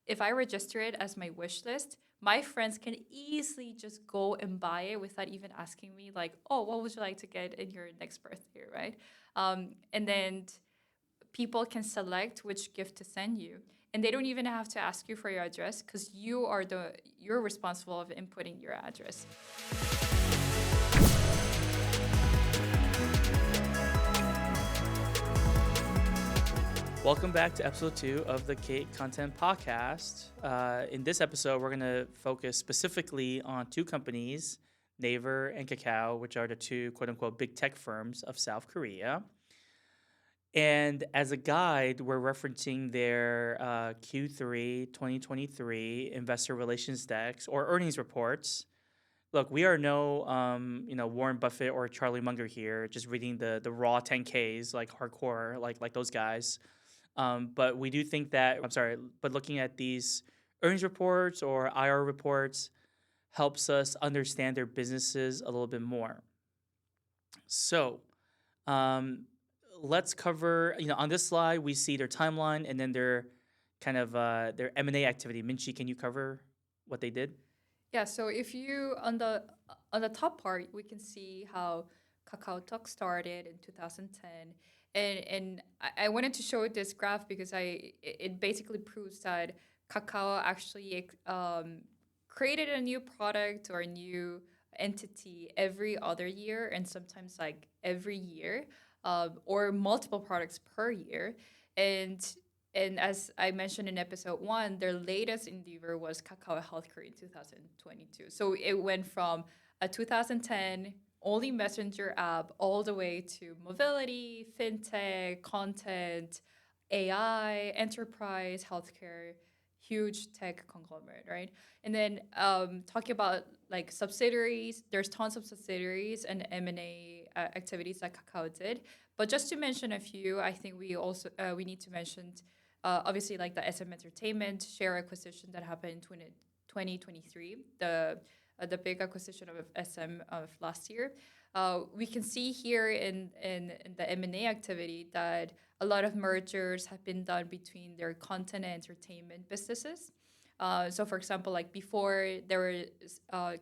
if I register it as my wish list, my friends can easily just go and buy it without even asking me, like, oh, what would you like to get in your next birthday, right? And then people can select which gift to send you. And they don't even have to ask you for your address because you're responsible of inputting your address. Welcome back to episode 2 of the Kate Content Podcast. In this episode, we're going to focus specifically on two companies, Naver and Kakao, which are the two quote-unquote big tech firms of South Korea. And as a guide, we're referencing their Q3 2023 investor relations decks or earnings reports. Look, we are no Warren Buffett or Charlie Munger here, just reading the raw 10Ks like hardcore, like those guys. But we do think that, but looking at these earnings reports or IR reports helps us understand their businesses a little bit more. So let's cover, on this slide, we see their timeline and then their kind of their M&A activity. Minchi, can you cover what they did? Yeah, so if you on the top part, we can see how KakaoTalk started in 2010, and I wanted to show this graph because it basically proves that Kakao actually created a new product or a new entity every other year, and sometimes like every year, or multiple products per year, and as I mentioned in episode 1, their latest endeavor was Kakao Healthcare in 2022. So it went from a 2010 only messenger app all the way to mobility, fintech, content, AI, enterprise, healthcare, huge tech conglomerate, right? And then talking about like subsidiaries, there's tons of subsidiaries and M&A activities that Kakao did. But just to mention a few, I think we need to mention obviously like the SM Entertainment share acquisition that happened in 2023, the big acquisition of SM of last year. We can see here in the M&A activity that a lot of mergers have been done between their content and entertainment businesses. So for example, like before there were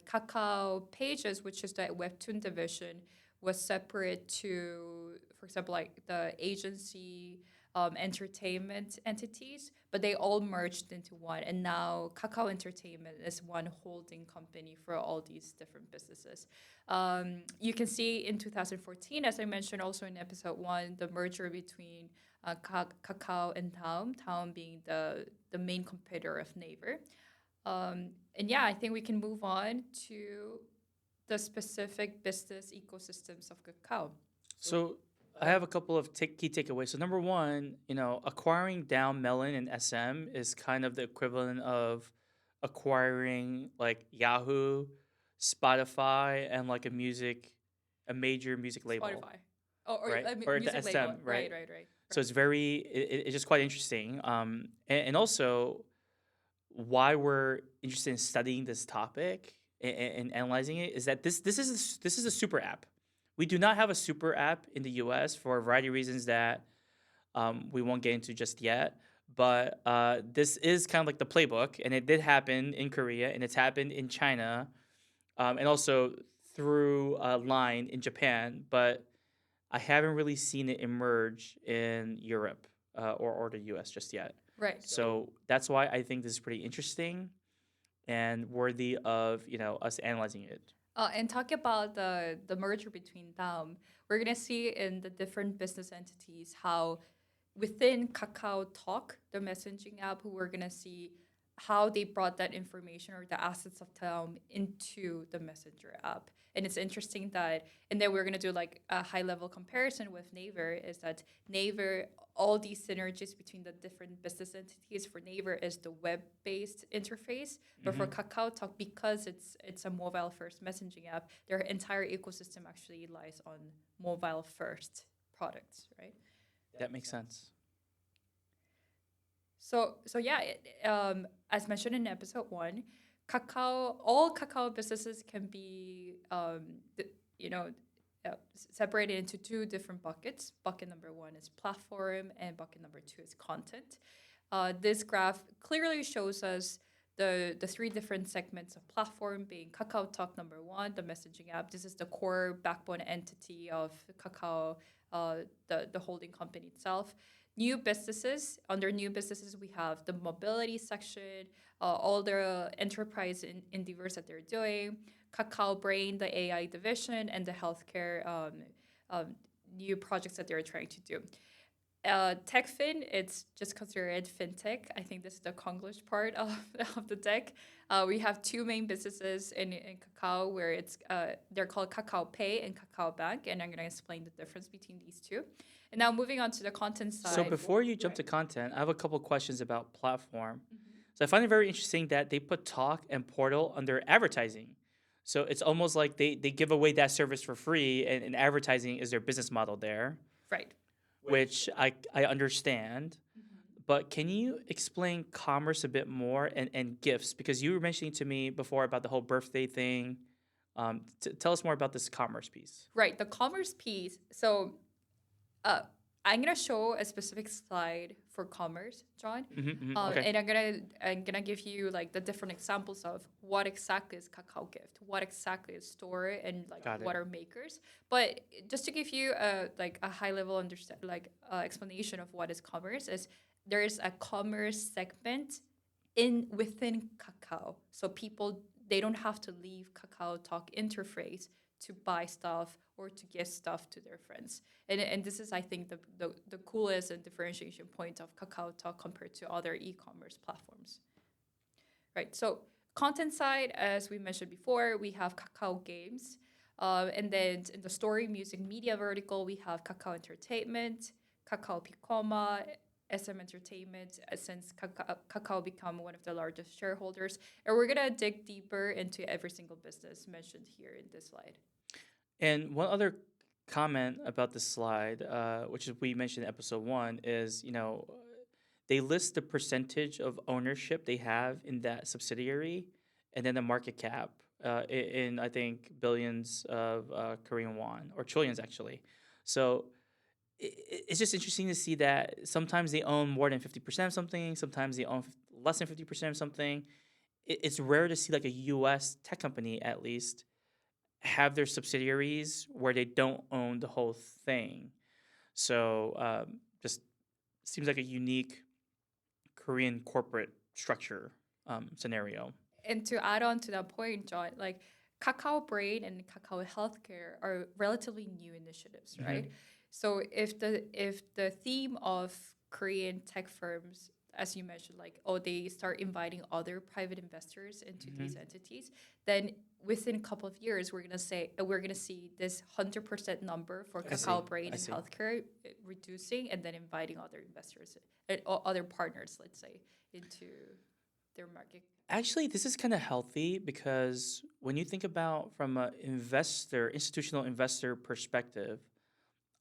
Kakao Pages, which is the Webtoon division, was separate to, for example, like the agency, entertainment entities, but they all merged into one. And now Kakao Entertainment is one holding company for all these different businesses. You can see in 2014, as I mentioned also in episode 1, the merger between Kakao and Daum, Daum being the main competitor of Naver. And yeah, I think we can move on to the specific business ecosystems of Kakao. So I have a couple of key takeaways. So number one, acquiring Daum, Melon, and SM is kind of the equivalent of acquiring like Yahoo, Spotify, and like a major music label. Spotify. Or right? Or The music SM, label. right? Right. So it's just quite interesting. And also why we're interested in studying this topic and analyzing it is that this is a super app. We do not have a super app in the U.S. for a variety of reasons that we won't get into just yet. But this is kind of like the playbook, and it did happen in Korea, and it's happened in China, and also through Line in Japan. But I haven't really seen it emerge in Europe or the U.S. just yet. Right. So that's why I think this is pretty interesting and worthy of us analyzing it. And talk about the merger between them. We're gonna see in the different business entities how within KakaoTalk, the messaging app, we're gonna see how they brought that information or the assets of Daum into the messenger app. And it's interesting that, and then we're gonna do like a high level comparison with Naver, is that Naver, all these synergies between the different business entities for Naver is the web-based interface, but for KakaoTalk, because it's a mobile-first messaging app, their entire ecosystem actually lies on mobile-first products, right? That makes sense. So yeah, as mentioned in episode 1, all Kakao businesses can be, separated into 2 different buckets. Bucket number 1 is platform, and bucket number 2 is content. This graph clearly shows us the three different segments of platform, being KakaoTalk number one, the messaging app. This is the core backbone entity of Kakao, the holding company itself. New businesses. Under new businesses, we have the mobility section, all the enterprise endeavors that they're doing, Kakao Brain, the AI division, and the healthcare um, new projects that they're trying to do. TechFin, it's just considered FinTech. I think this is the Konglish part of the tech. We have two main businesses in Kakao where they're called Kakao Pay and Kakao Bank, and I'm going to explain the difference between these two. And now moving on to the content side. So before you jump Right. to content, I have a couple questions about platform. Mhm. So I find it very interesting that they put Talk and Portal under advertising. So it's almost like they give away that service for free, and advertising is their business model there, Right. which I understand. But can you explain commerce a bit more and gifts? Because you were mentioning to me before about the whole birthday thing. Tell us more about this commerce piece. Right. The commerce piece. So uh, I'm gonna show a specific slide for commerce, John, Okay. and I'm gonna give you like the different examples of what exactly is Kakao Gift, what exactly is store, and like Got it. what are makers. But just to give you a high level explanation of what is commerce is there is a commerce segment within Kakao, so people they don't have to leave KakaoTalk interface to buy stuff or to give stuff to their friends. And this is, I think, the coolest and differentiation point of KakaoTalk compared to other e-commerce platforms. Right. So content side, as we mentioned before, we have Kakao Games. And then in the story, music, media vertical, we have Kakao Entertainment, Kakao Picoma, SM Entertainment, since Kakao become one of the largest shareholders. And we're going to dig deeper into every single business mentioned here in this slide. And one other comment about this slide, which is we mentioned in episode one, is they list the percentage of ownership they have in that subsidiary, and then the market cap in I think billions of Korean won or trillions actually. So it's just interesting to see that sometimes they own more than 50% of something, sometimes they own less than 50% of something. It's rare to see like a U.S. tech company at least have their subsidiaries where they don't own the whole thing. So just seems like a unique Korean corporate structure scenario. And to add on to that point, John, like Kakao Brain and Kakao Healthcare are relatively new initiatives, right? So if the theme of Korean tech firms, as you mentioned, like they start inviting other private investors into these entities, then within a couple of years we're gonna see this 100% number for Kakao Brain and Healthcare reducing, and then inviting other investors and other partners, let's say, into their market. Actually, this is kind of healthy because when you think about from an institutional investor perspective,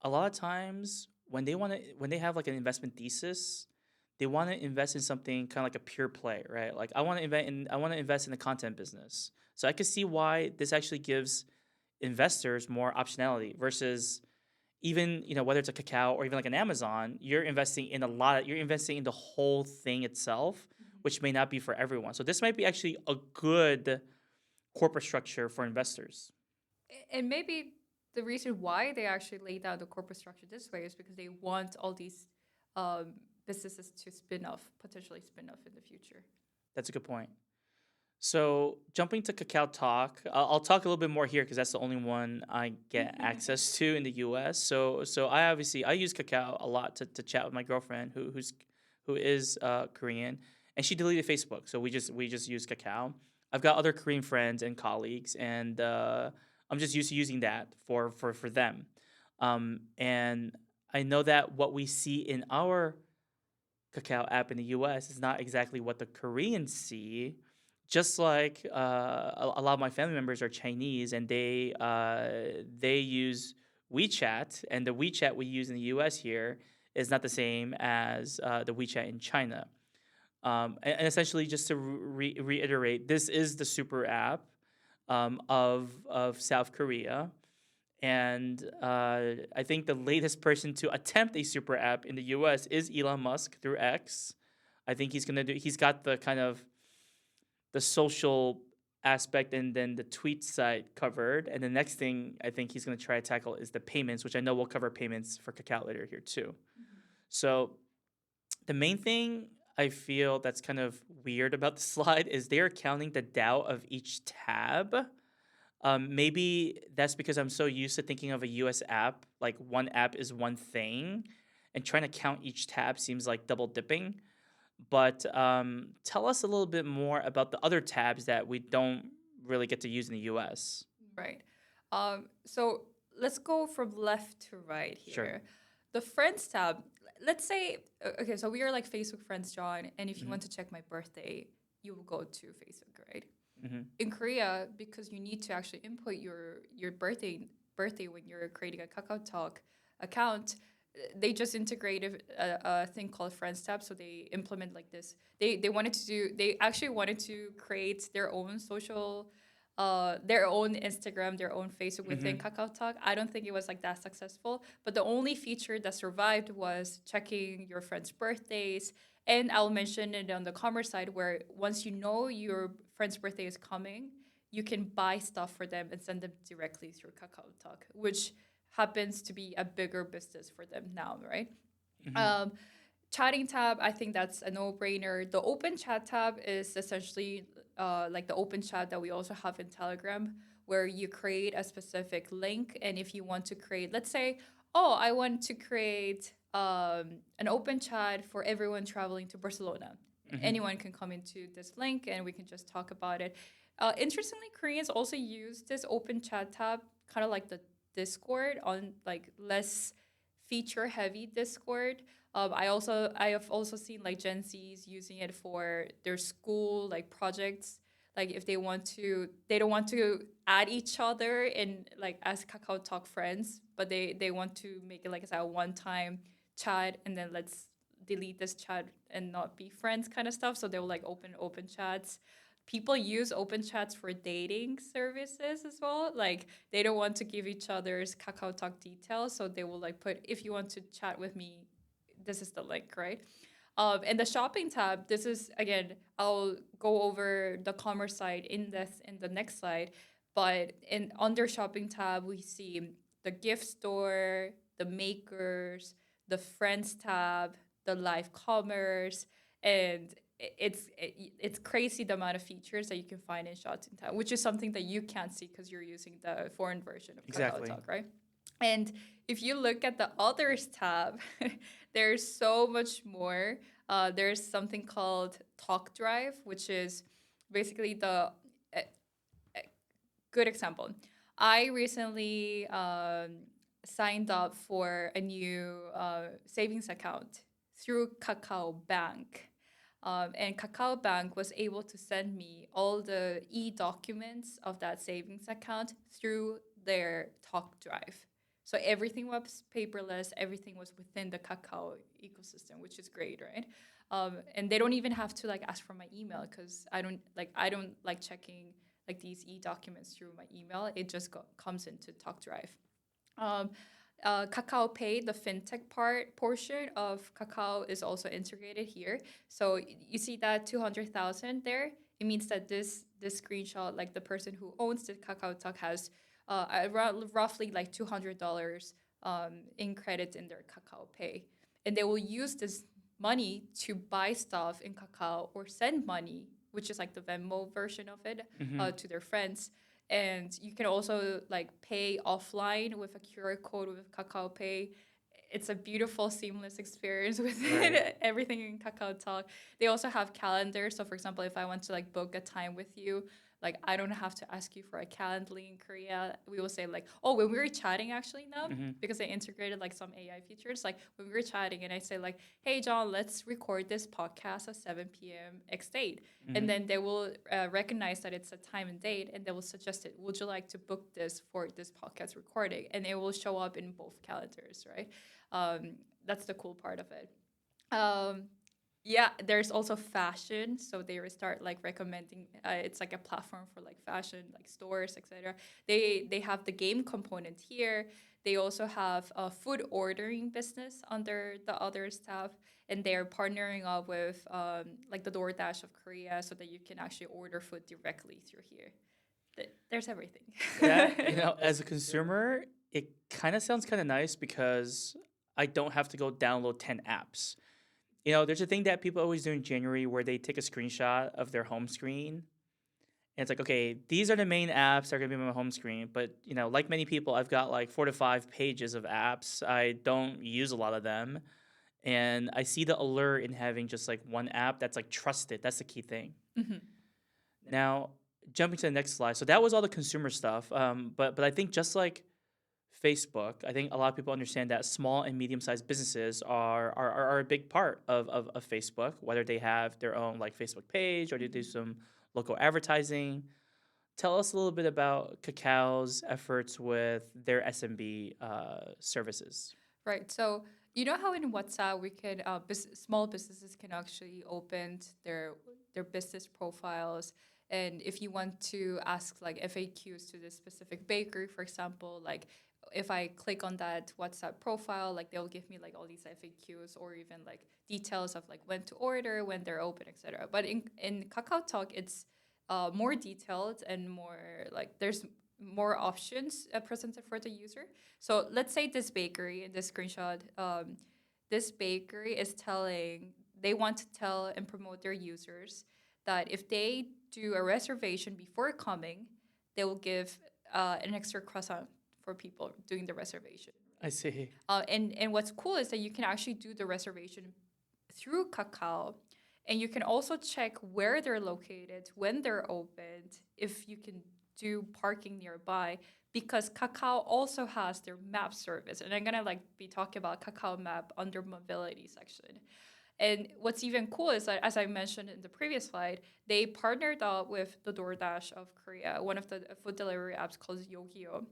a lot of times when they have like an investment thesis, they want to invest in something kind of like a pure play, right? Like I want to invest in the content business. So I could see why this actually gives investors more optionality versus even whether it's a Kakao or even like an Amazon, you're investing in you're investing in the whole thing itself, which may not be for everyone. So this might be actually a good corporate structure for investors. And maybe the reason why they actually laid out the corporate structure this way is because they want all these businesses to potentially spin off in the future. That's a good point. So jumping to KakaoTalk, I'll talk a little bit more here because that's the only one I get access to in the U.S. So I use Kakao a lot to chat with my girlfriend who is Korean, and she deleted Facebook. So we just use Kakao. I've got other Korean friends and colleagues, and I'm just used to using that for them. And I know that what we see in our Kakao app in the U.S. is not exactly what the Koreans see. Just like a lot of my family members are Chinese, and they use WeChat, and the WeChat we use in the U.S. here is not the same as the WeChat in China. And essentially, just to reiterate, this is the super app of South Korea. And I think the latest person to attempt a super app in the US is Elon Musk through X. I think he's got the kind of the social aspect and then the tweet side covered. And the next thing I think he's going to try to tackle is the payments, which I know we'll cover payments for Kakao later here too. So the main thing I feel that's kind of weird about the slide is they're counting the DAO of each tab. Maybe that's because I'm so used to thinking of a US app, like one app is one thing, and trying to count each tab seems like double dipping. But tell us a little bit more about the other tabs that we don't really get to use in the US. Right. So let's go from left to right Sure. here. The friends tab, let's say, okay, so we are like Facebook friends, John, and if you want to check my birthday, you will go to Facebook, right? Mm-hmm. In Korea, because you need to actually input your birthday when you're creating a KakaoTalk account, they just integrated a thing called Friends tab. So they implement like this. They actually wanted to create their own social, their own Instagram, their own Facebook within KakaoTalk. I don't think it was like that successful. But the only feature that survived was checking your friends' birthdays. And I'll mention it on the commerce side where once you know your friend's birthday is coming, you can buy stuff for them and send them directly through KakaoTalk, which happens to be a bigger business for them now, right? Um, Chatting tab, I think that's a no-brainer. The open chat tab is essentially like the open chat that we also have in Telegram, where you create a specific link, and if you want to create, let's say, oh, I want to create an open chat for everyone traveling to Barcelona. Anyone can come into this link, and we can just talk about it. Interestingly, Koreans also use this open chat tab, kind of like the Discord on like less feature heavy Discord. I have also seen like Gen Zs using it for their school like projects. Like if they don't want to add each other in like as Kakao Talk friends, but they want to make it like a one time chat and then let's delete this chat and not be friends kind of stuff. So they will like open chats. People use open chats for dating services as well. Like they don't want to give each other's Kakao Talk details, so they will like put if you want to chat with me, this is the link, right? And the shopping tab, this is again, I'll go over the commerce side in the next slide, but in under shopping tab we see the gift store, the makers, the friends tab, the live commerce, and it's crazy the amount of features that you can find in shopping tab, which is something that you can't see because you're using the foreign version of Exactly. KakaoTalk, right? And if you look at the others tab, there's so much more. There's something called Talk Drive, which is basically the good example. I recently signed up for a new savings account through Kakao Bank. And Kakao Bank was able to send me all the e-documents of that savings account through their Talk Drive. So everything was paperless, everything was within the Kakao ecosystem, which is great, right? And they don't even have to like ask for my email because I don't like checking like these e-documents through my email. It just comes into Talk Drive. Um, Kakao Pay, the fintech portion of Kakao is also integrated here. So you see that 200,000 there. It means that this screenshot, like the person who owns the Kakao Talk has around roughly like $200 in credit in their Kakao Pay, and they will use this money to buy stuff in Kakao or send money, which is like the Venmo version of it, to their friends. And you can also like pay offline with a QR code with Kakao Pay. It's a beautiful, seamless experience within everything in Kakao Talk. They also have calendars. So, for example, if I want to like book a time with you, like I don't have to ask you for a Calendly in Korea. We will say like, oh, when we were chatting actually now, because they integrated like some AI features. Like when we were chatting, and I say like, hey John, let's record this podcast at 7 p.m. X date, and then they will recognize that it's a time and date, and they will suggest it. Would you like to book this for this podcast recording? And it will show up in both calendars, right? That's the cool part of it. Um, yeah, there's also fashion. So they start like recommending. It's like a platform for like fashion, like stores, etc. They have the game component here. They also have a food ordering business under the others tab, and they're partnering up with like the DoorDash of Korea so that you can actually order food directly through here. There's everything. That, as a consumer, it kind of sounds kind of nice because I don't have to go download 10 apps. There's a thing that people always do in January where they take a screenshot of their home screen. And it's like, okay, these are the main apps that are going to be on my home screen. But, like many people, I've got like 4 to 5 pages of apps. I don't use a lot of them. And I see the allure in having just like one app that's like trusted. That's the key thing. Mhm. Now, jumping to the next slide. So that was all the consumer stuff. But I think just like Facebook, I think a lot of people understand that small and medium sized businesses are a big part of Facebook, whether they have their own like Facebook page or they do some local advertising. Tell us a little bit about Kakao's efforts with their SMB services. Right. So you know how in WhatsApp we can small businesses can actually open their business profiles, and if you want to ask like FAQs to this specific bakery, for example, like if I click on that WhatsApp profile, like they'll give me like all these FAQs or even like details of like when to order, when they're open, etc. But in KakaoTalk, it's more detailed and more like there's more options presented for the user. So let's say this bakery in this screenshot, this bakery is telling they want to tell and promote their users that if they do a reservation before coming, they will give an extra croissant for people doing the reservation. I see. And what's cool is that you can actually do the reservation through Kakao, and you can also check where they're located, when they're opened, if you can do parking nearby, because Kakao also has their map service. And I'm gonna like be talking about Kakao Map under mobility section. And what's even cool is that, as I mentioned in the previous slide, they partnered up with the DoorDash of Korea, one of the food delivery apps called Yogyo.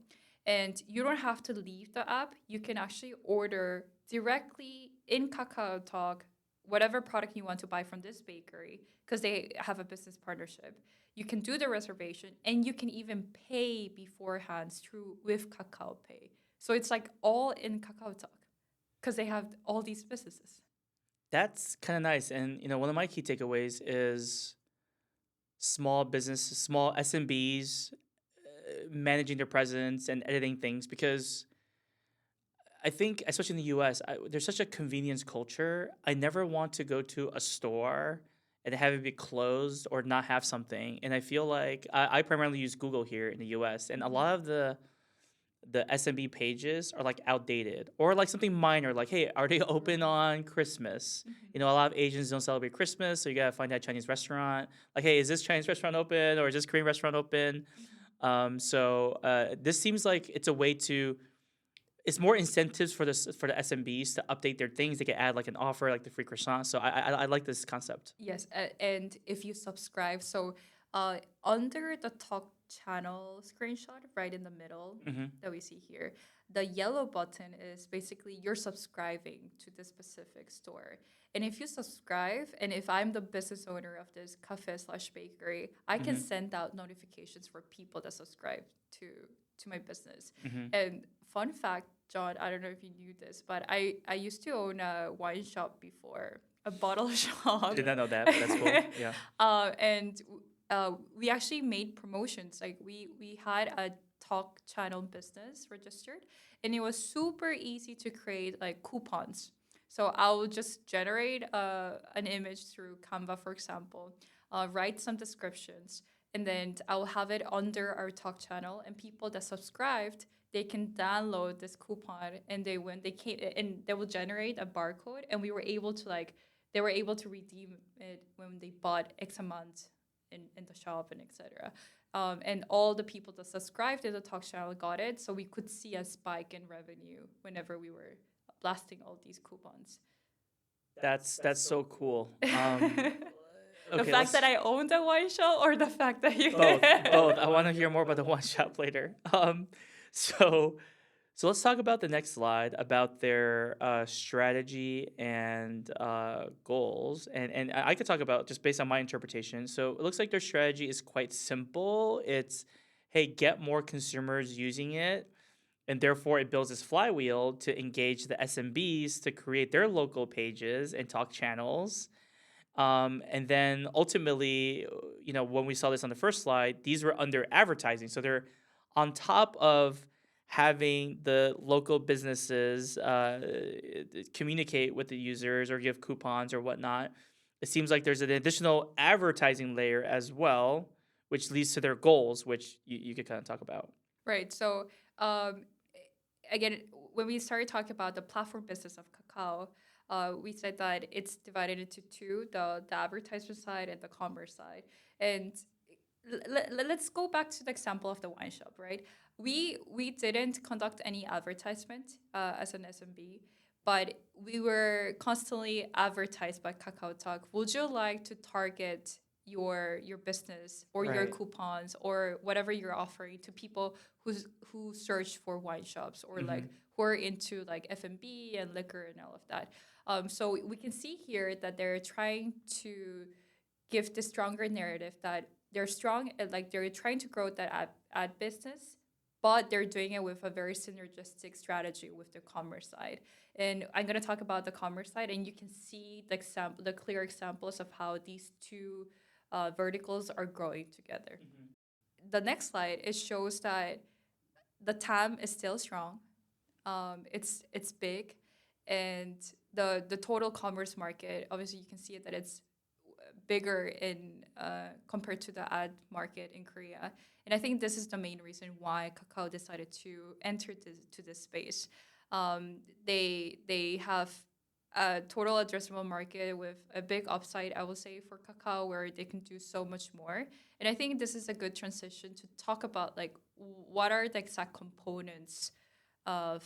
And you don't have to leave the app. You can actually order directly in KakaoTalk whatever product you want to buy from this bakery because they have a business partnership. You can do the reservation and you can even pay beforehand through with Kakao Pay. So it's like all in KakaoTalk because they have all these businesses. That's kind of nice. And, one of my key takeaways is small business, small SMBs managing their presence and editing things because I think, especially in the US, there's such a convenience culture. I never want to go to a store and have it be closed or not have something. And I feel like I primarily use Google here in the US, and a lot of the SMB pages are like outdated or like something minor, like, hey, are they open on Christmas? A lot of Asians don't celebrate Christmas, so you gotta find that Chinese restaurant. Like, hey, is this Chinese restaurant open or is this Korean restaurant open? So this seems like it's a way to. It's more incentives for the SMBs to update their things. They can add like an offer, like the free croissant. So I like this concept. Yes, and if you subscribe, so under the talk channel screenshot right in the middle Hmm. that we see here, the yellow button is basically you're subscribing to the specific store. And if you subscribe, and if I'm the business owner of this cafe/bakery, I can Hmm. send out notifications for people that subscribe to my business. Hmm. And fun fact, John, I don't know if you knew this, but I used to own a wine shop before, a bottle shop. Did not know that, but that's cool. Yeah. And we actually made promotions. Like we had a talk channel business registered, and it was super easy to create like coupons. So I'll just generate an image through Canva, for example, write some descriptions, and then I'll have it under our talk channel. And people that subscribed, they can download this coupon, and they came and they will generate a barcode, and we were able to like they were able to redeem it when they bought X amount in the shop and etc. And all the people that subscribed to the talk channel got it, so we could see a spike in revenue whenever we were blasting all these coupons. That's so cool. The Okay, fact that I owned a wine shop or the fact that you both. I want to hear more about the one shop later. So let's talk about the next slide about their strategy and goals, and I could talk about just based on my interpretation. So it looks like their strategy is quite simple. It's, hey, get more consumers using it, And therefore, it builds this flywheel to engage the SMBs to create their local pages and talk channels. And then ultimately, when we saw this on the first slide, these were under advertising. So they're on top of having the local businesses communicate with the users or give coupons or whatnot. It seems like there's an additional advertising layer as well, which leads to their goals, which you could kind of talk about. Right. So um, again, when we started talking about the platform business of Kakao, we said that it's divided into two: the advertisement side and the commerce side. And let's go back to the example of the wine shop, right? We didn't conduct any advertisement as an SMB, but we were constantly advertised by KakaoTalk. Would you like to target your business or your Right. coupons or whatever you're offering to people who search for wine shops or like who are into like F&B and liquor and all of that? So we can see here that they're trying to give the stronger narrative that they're strong and like they're trying to grow that ad business, but they're doing it with a very synergistic strategy with the commerce side. And I'm going to talk about the commerce side, and you can see the clear examples of how these two verticals are growing together. The next slide, it shows that the TAM is still strong. It's big, and the total commerce market, obviously you can see it that it's bigger in compared to the ad market in Korea. And I think this is the main reason why Kakao decided to enter this space. They have a total addressable market with a big upside, I will say, for Kakao, where they can do so much more. And I think this is a good transition to talk about like what are the exact components of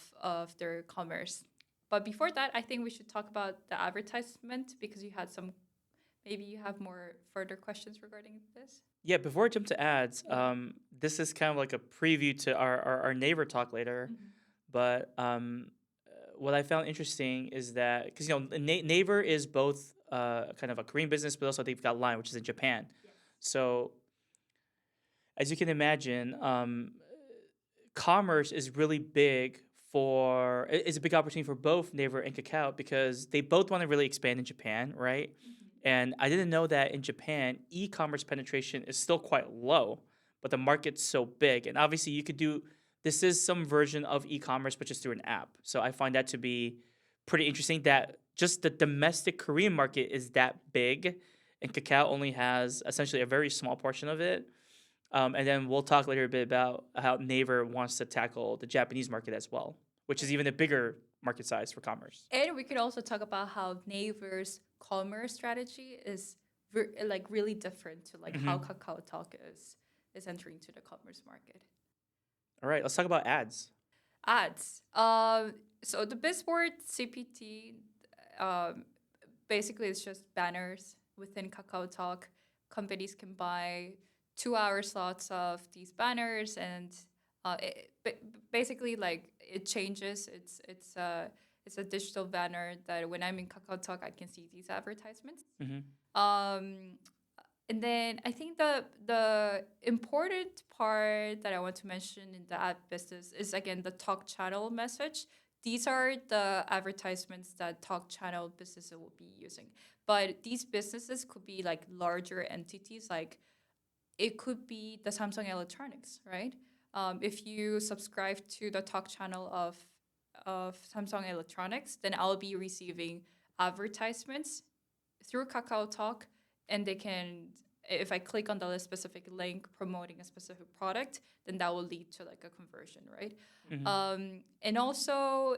their commerce. But before that, I think we should talk about the advertisement because maybe you have more further questions regarding this. Yeah, before I jump to ads, this is kind of like a preview to our Naver talk later. But what I found interesting is that because Naver is both kind of a Korean business, but also they've got Line, which is in Japan. So as you can imagine, commerce is really big it's a big opportunity for both Naver and Kakao because they both want to really expand in Japan, right? And I didn't know that in Japan, e-commerce penetration is still quite low, but the market's so big. And obviously this is some version of e-commerce, but just through an app. So I find that to be pretty interesting that just the domestic Korean market is that big and Kakao only has essentially a very small portion of it. And then we'll talk later a bit about how Naver wants to tackle the Japanese market as well, which is even a bigger market size for commerce. And we could also talk about how Naver's commerce strategy is like really different to like how KakaoTalk is entering to the commerce market. All right, let's talk about ads. Ads. So the Bizboard CPT, basically it's just banners within KakaoTalk. Companies can buy 2-hour slots of these banners, and basically like it changes. It's a digital banner that when I'm in KakaoTalk, I can see these advertisements. And then I think the important part that I want to mention in the ad business is again the talk channel message. These are the advertisements that talk channel businesses will be using. But these businesses could be like larger entities, like it could be the Samsung Electronics, right? If you subscribe to the talk channel of Samsung Electronics, then I'll be receiving advertisements through KakaoTalk, and they can, if I click on the specific link promoting a specific product, then that will lead to like a conversion, right? And also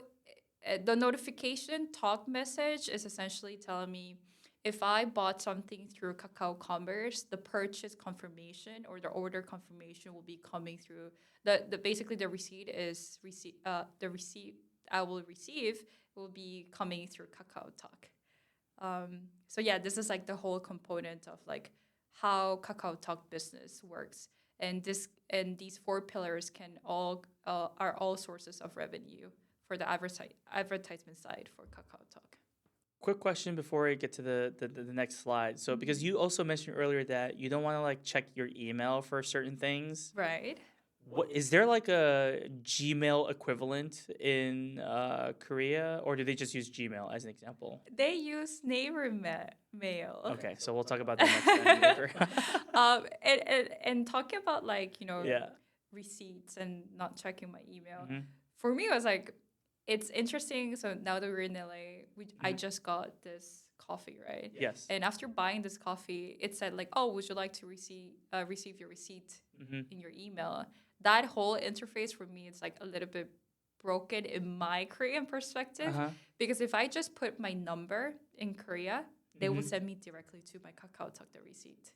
the notification talk message is essentially telling me if I bought something through Kakao Commerce, the purchase confirmation or the order confirmation will be coming through the basically the receipt is the receipt I will receive will be coming through KakaoTalk. So yeah, this is like the whole component of like how KakaoTalk business works, and these 4 pillars are all sources of revenue for the advertisement side for KakaoTalk. Quick question before I get to the next slide. So because you also mentioned earlier that you don't want to like check your email for certain things, Right. What is there like a Gmail equivalent in Korea, or do they just use Gmail as an example? They use Naver Mail. Okay, so we'll talk about that next time. Naver. And talking about like, Yeah. receipts and not checking my email, Hmm. for me, it was like, it's interesting. So now that we're in LA, I Hmm. just got this coffee, right? Yes. And after buying this coffee, it said like, oh, would you like to receive your receipt Hmm. in your email? That whole interface for me is like a little bit broken in my Korean Uh perspective, huh. because if I just put my number in Korea, they will Hmm. send me directly to my KakaoTalk the receipt.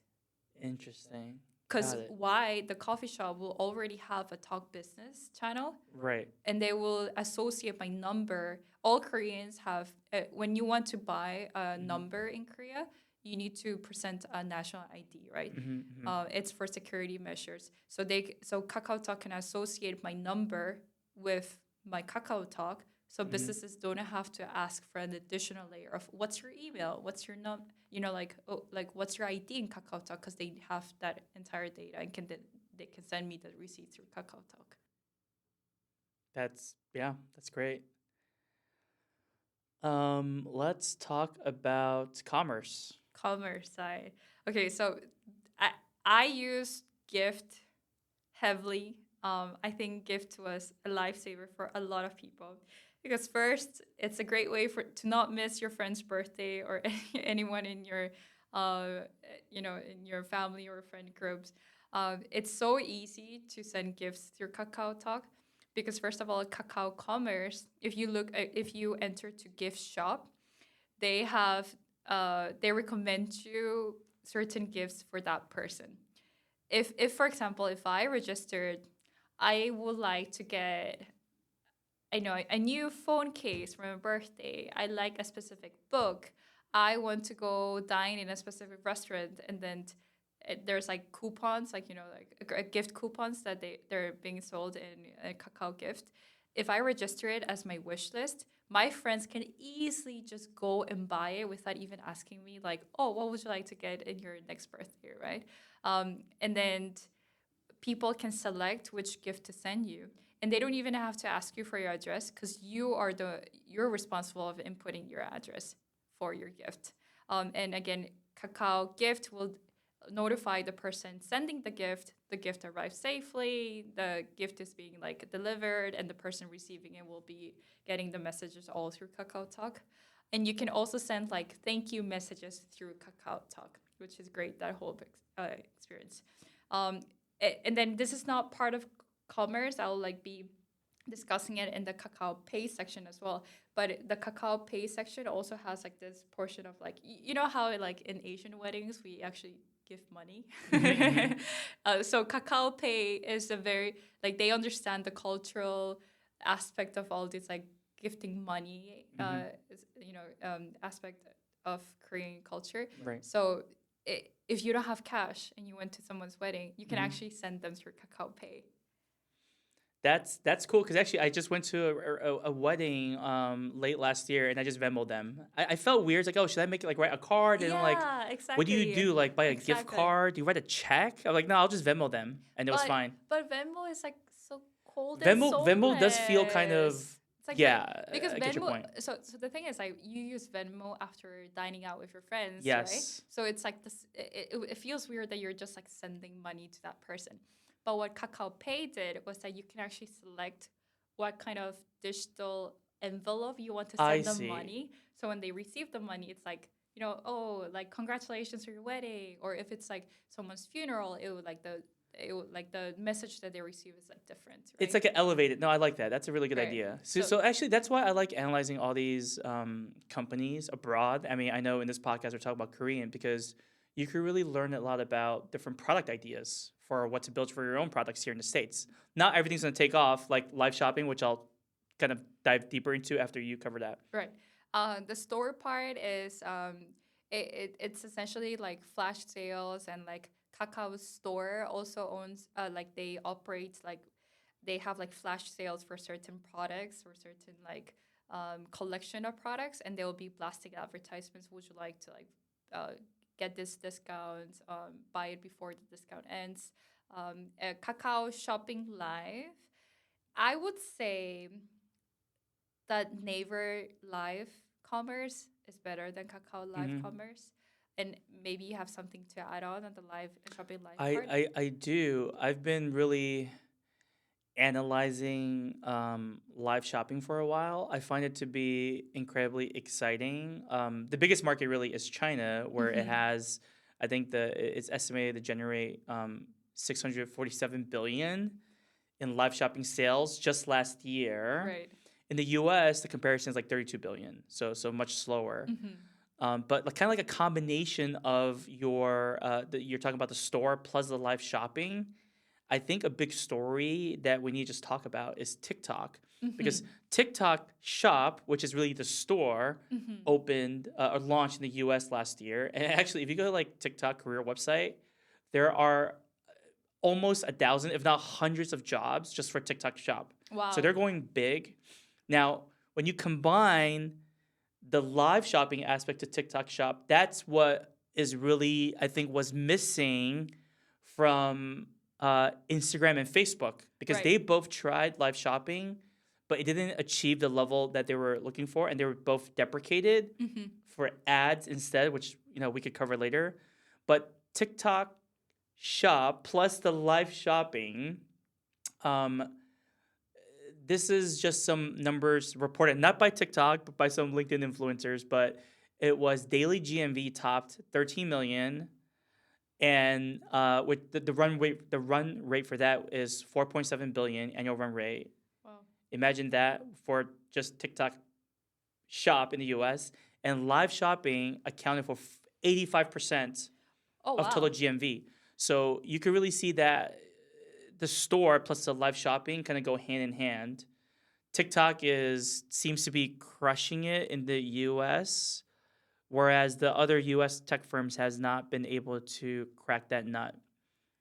Interesting. Because Got it. why, the coffee shop will already have a talk business channel, Right. and they will associate my number. All Koreans have, when you want to buy a Hmm. number in Korea, you need to present a national ID, right? Hmm. Hmm. It's for security measures. So KakaoTalk can associate my number with my KakaoTalk. So Hmm. businesses don't have to ask for an additional layer of what's your email, what's your like, oh, like what's your ID in KakaoTalk, because they have that entire data and they can send me the receipt through KakaoTalk. That's great. Let's talk about commerce. Commerce side. Okay, so I I use Gift heavily. I think Gift was a lifesaver for a lot of people, because first, it's a great way to not miss your friend's birthday or anyone in your, uh, in your family or friend groups. It's so easy to send gifts through Kakao Talk, because first of all, Kakao Commerce. If you enter to gift shop, they have they recommend you certain gifts for that person. If for example, if I registered, I would like to get, I know, a new phone case for my birthday. I like a specific book. I want to go dine in a specific restaurant, and then there's like coupons, like like gift coupons that they're being sold in a Kakao Gift. If I register it as my wish list, my friends can easily just go and buy it without even asking me, like, oh, what would you like to get in your next birthday, right? And then people can select which gift to send you, and they don't even have to ask you for your address, because you're responsible of inputting your address for your gift. And again, Kakao Gift will notify the person sending the gift arrived safely, the gift is being like delivered, and the person receiving it will be getting the messages all through Kakao Talk. And you can also send like thank you messages through Kakao Talk, which is great, that whole experience. um, and then this is not part of commerce. I'll like be discussing it in the Kakao Pay section as well. But the Kakao Pay section also has like this portion of like, you know how like in Asian weddings we actually give money. Hmm. So Kakao Pay is a very, like, they understand the cultural aspect of all this, like gifting money, Hmm. aspect of Korean culture. Right. So if you don't have cash and you went to someone's wedding, you can Hmm. actually send them through Kakao Pay. That's cool because actually I just went to a wedding late last year and I just Venmoed them. I felt weird. It's like, oh, should I make it like write a card? And I'm like, Yeah, what do you exactly. do? Like buy a gift Exactly. card? Do you write a check? I'm like, no, I'll just Venmo them, and it was But fine. but Venmo is like so cold and Venmo does feel kind of soulless. It's like yeah. because I get your Venmo. point. So the thing is, like, you use Venmo after dining out with your friends, right? Yes, So it's like this. It feels weird that you're just like sending money to that person. But what Kakao Pay did was that you can actually select what kind of digital envelope you want to I send them see. money. So when they receive the money, it's like, oh, like congratulations for your wedding. Or if it's like someone's funeral, it would like the message that they receive is like different, It's right? like an elevated. No, I like that. That's a really good Right. idea. So, So so actually, that's why I like analyzing all these companies abroad. I mean, I know in this podcast we're talking about Korean because you can really learn a lot about different product ideas for what to build for your own products here in the States. Not everything's going to take off, like live shopping, which I'll kind of dive deeper into after you cover that. right. The store part is it's essentially like flash sales, and like Kakao store also owns like they operate like they have like flash sales for certain products or certain like collection of products, and they will be blasting advertisements. Would you like to like uh, get this discount? Buy it before the discount ends. Kakao Shopping Live. I would say that Naver Live Commerce is better than Kakao Live Hmm. Commerce. And maybe you have something to add on the live shopping live I, part. I I do. I've been really analyzing live shopping for a while. I find it to be incredibly exciting. The biggest market really is China, where it Mm-hmm. has, I think it's estimated to generate 647 billion in live shopping sales just last year. Right. In the U.S., the comparison is like 32 billion, so much slower. Mm-hmm. But like, kind of like a combination of you're talking about the store plus the live shopping. I think a big story that we need to just talk about is TikTok, Mm-hmm. because TikTok Shop, which is really the store, Mm-hmm. opened or launched in the U.S. last year. And actually, if you go to like TikTok career website, there are almost 1,000, if not hundreds of jobs just for TikTok Shop. So Wow. they're going big. Now, when you combine the live shopping aspect to TikTok Shop, that's what is really, I think, was missing from Instagram and Facebook, because Right. they both tried live shopping, but it didn't achieve the level that they were looking for, and they were both deprecated Mm-hmm. for ads instead, which we could cover later. But TikTok Shop plus the live shopping, um, this is just some numbers reported not by TikTok but by some LinkedIn influencers, but it was daily GMV topped 13 million, and with the run rate for that is 4.7 billion annual run rate. Wow. Imagine that for just TikTok Shop in the US, and live shopping accounted for 85% Oh of total wow. GMV. So you could really see that the store plus the live shopping kind of go hand in hand. TikTok seems to be crushing it in the US, whereas the other US tech firms has not been able to crack that nut.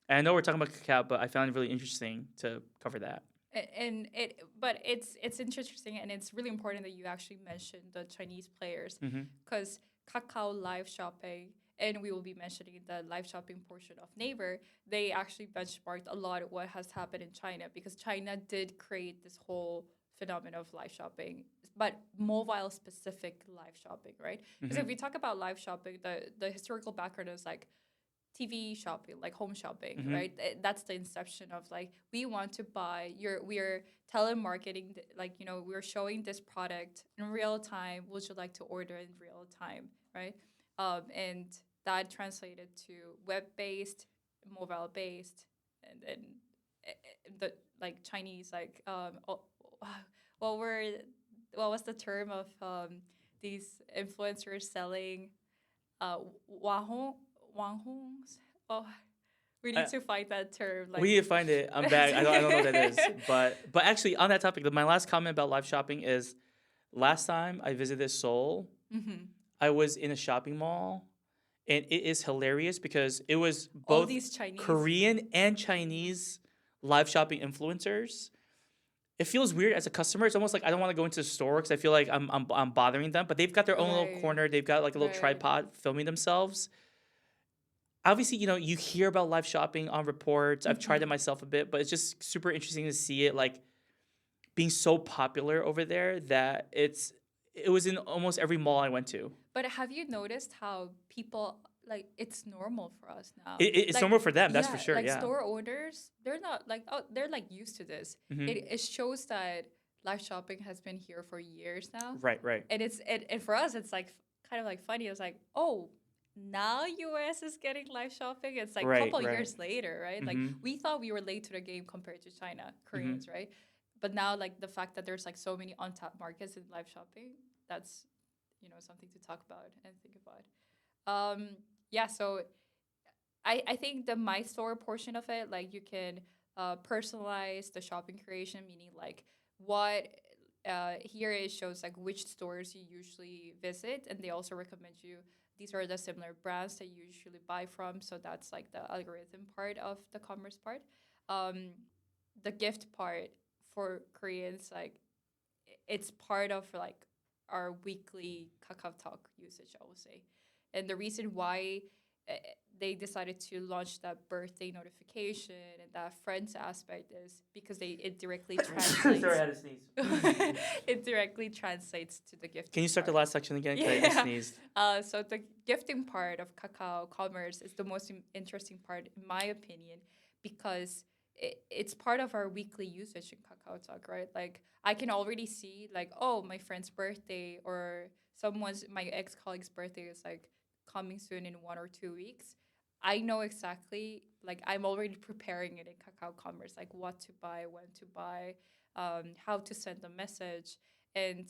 And I know we're talking about Kakao, but I found it really interesting to cover that. But it's interesting, and it's really important that you actually mentioned the Chinese players, Mm-hmm. because Kakao live shopping, and we will be mentioning the live shopping portion of Naver. They actually benchmarked a lot of what has happened in China, because China did create this whole phenomenon of live shopping, but mobile specific live shopping, right? Because Mm-hmm. if we talk about live shopping, the historical background is like TV shopping, like home shopping, Mm-hmm. right? That's the inception of like, we want to buy your, we are telemarketing, like, we're showing this product in real time. Would you like to order in real time, right? And that translated to web based, mobile based, and then the like Chinese, like, what were, what was the term of these influencers selling uh, wahong, wanghongs. Oh, we need I, to find that term. we Like, need to find it. I'm back. I don't know what that is, but actually on that topic, my last comment about live shopping is last time I visited Seoul, mm-hmm. I was in a shopping mall, and it is hilarious because it was All both these Chinese. Korean and Chinese live shopping influencers. It feels weird as a customer. It's almost like I don't want to go into the store because I feel like I'm bothering them. But they've got their own little Right, corner. They've got like a little right. tripod filming themselves. Obviously, you hear about live shopping on reports. I've tried it Mm-hmm. myself a bit, but it's just super interesting to see it like being so popular over there that it was in almost every mall I went to. But have you noticed how people, like, it's normal for us now? It's Like, normal for them, that's for yeah, sure. like Yeah. store owners, they're not like, oh, they're like used to this. Hmm. It shows that live shopping has been here for years now. Right. Right. And and for us, it's like kind of like funny. It's like, oh, now US is getting live shopping. It's like a Right. couple Right. years later, right? Like, Hmm. we thought we were late to the game compared to China, Hmm. Koreans, right? But now, like, the fact that there's like so many untapped markets in live shopping, that's, something to talk about and think about. Yeah, so I think the my store portion of it, like, you can personalize the shopping creation, meaning like what here it shows like which stores you usually visit, and they also recommend you these are the similar brands that you usually buy from. So that's like the algorithm part of the commerce part. Um, the gift part for Koreans, like, it's part of like our weekly KakaoTalk usage, I would say. And the reason why uh, they decided to launch that birthday notification and that friends aspect is because it directly translates. Sorry, I had to sneeze. It directly translates to the gifting. Can you start the part. last section again? 'Cause I Yeah. sneezed. So the gifting part of Kakao commerce is the most interesting part, in my opinion, because it's part of our weekly usage in KakaoTalk, right? Like I can already see like, oh, my friend's birthday or my ex-colleague's birthday is like coming soon in 1 or 2 weeks. I know exactly, like I'm already preparing it in Kakao Commerce, like what to buy, when to buy, how to send a message. And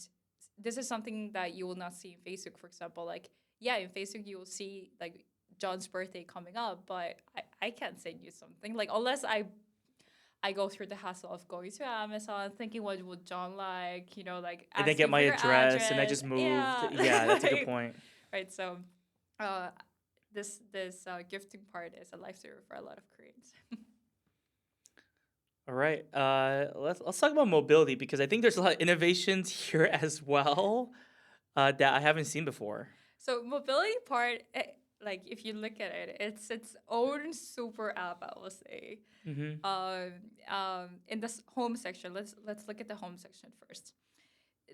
this is something that you will not see in Facebook, for example. Like, yeah, in Facebook you will see like John's birthday coming up, but I can't send you something. Like unless I go through the hassle of going to Amazon, thinking what would John like, like And then get asking my for your address, and I address. just moved. Yeah, Yeah, that's a good right. point. Right. So, uh, this gifting part is a lifesaver for a lot of Koreans. All right. Let's talk about mobility because I think there's a lot of innovations here as well that I haven't seen before. So mobility part, like if you look at it, it's its own super app, I will say. Mm-hmm. In this home section, let's look at the home section first.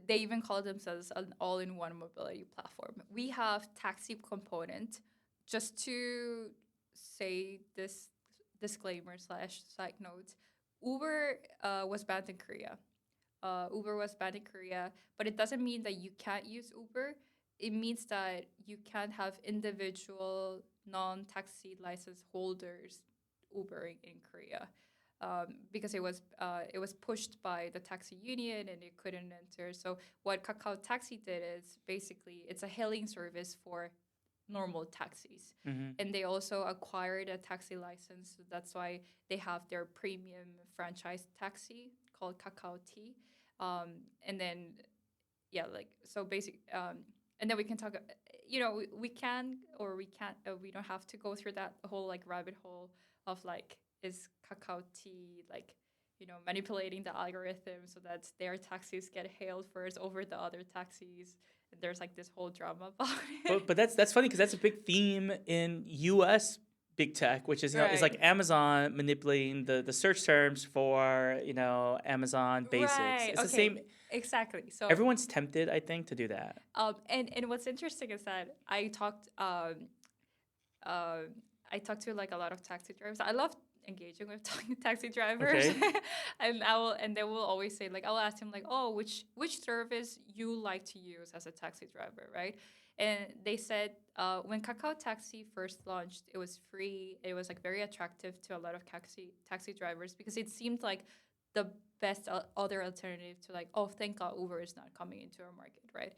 They even call themselves an all-in-one mobility platform. We have taxi component. Just to say this disclaimer slash side note, Uber was banned in Korea. Uber was banned in Korea, but it doesn't mean that you can't use Uber. It means that you can't have individual non-taxi license holders Ubering in Korea, because it was pushed by the taxi union and it couldn't enter. So what Kakao Taxi did is basically it's a hailing service for normal taxis, Mm-hmm. and they also acquired a taxi license. So that's why they have their premium franchise taxi called Kakao T. And then yeah, like so basic. And then we can talk. We can or we can't. We don't have to go through that whole like rabbit hole of like is Kakao T like manipulating the algorithm so that their taxis get hailed first over the other taxis. And there's like this whole drama about it. But that's funny because that's a big theme in U.S. big tech, which is is like Right. Amazon manipulating the search terms for Amazon basics. Right. It's the Okay. same. Exactly. So Everyone's tempted, I think, to do that. and what's interesting is that I talked to like a lot of taxi drivers. I love engaging with taxi drivers, Okay. and they will always say like I'll ask him like, oh, which service you like to use as a taxi driver, right? And they said when Kakao Taxi first launched, it was free. It was like very attractive to a lot of taxi drivers because it seemed like the best other alternative to like, oh, thank God Uber is not coming into our market, right?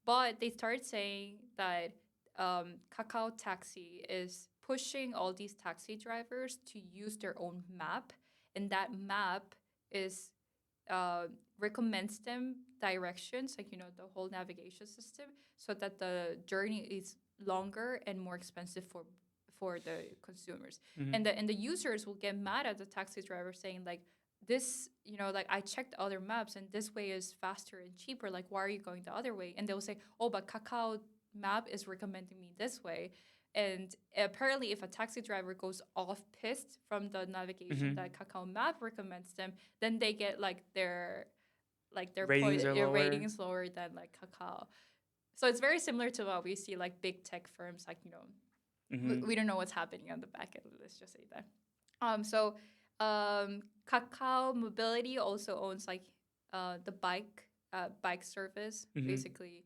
But they started saying that Kakao Taxi is pushing all these taxi drivers to use their own map, and that map is recommends them directions, like the whole navigation system, so that the journey is longer and more expensive for the consumers, Mm-hmm. and the users will get mad at the taxi driver saying like this, like I checked other maps and this way is faster and cheaper. Like, why are you going the other way? And they'll say, oh, but Kakao map is recommending me this way. And apparently, if a taxi driver goes off piste from the navigation Mm-hmm. that Kakao map recommends them, then they get like their Ratings are lower. rating is lower than like Kakao. So it's very similar to what we see like big tech firms like Mm-hmm. we don't know what's happening on the back end. Let's just say that. So Kakao Mobility also owns like the bike service, Mm-hmm. basically,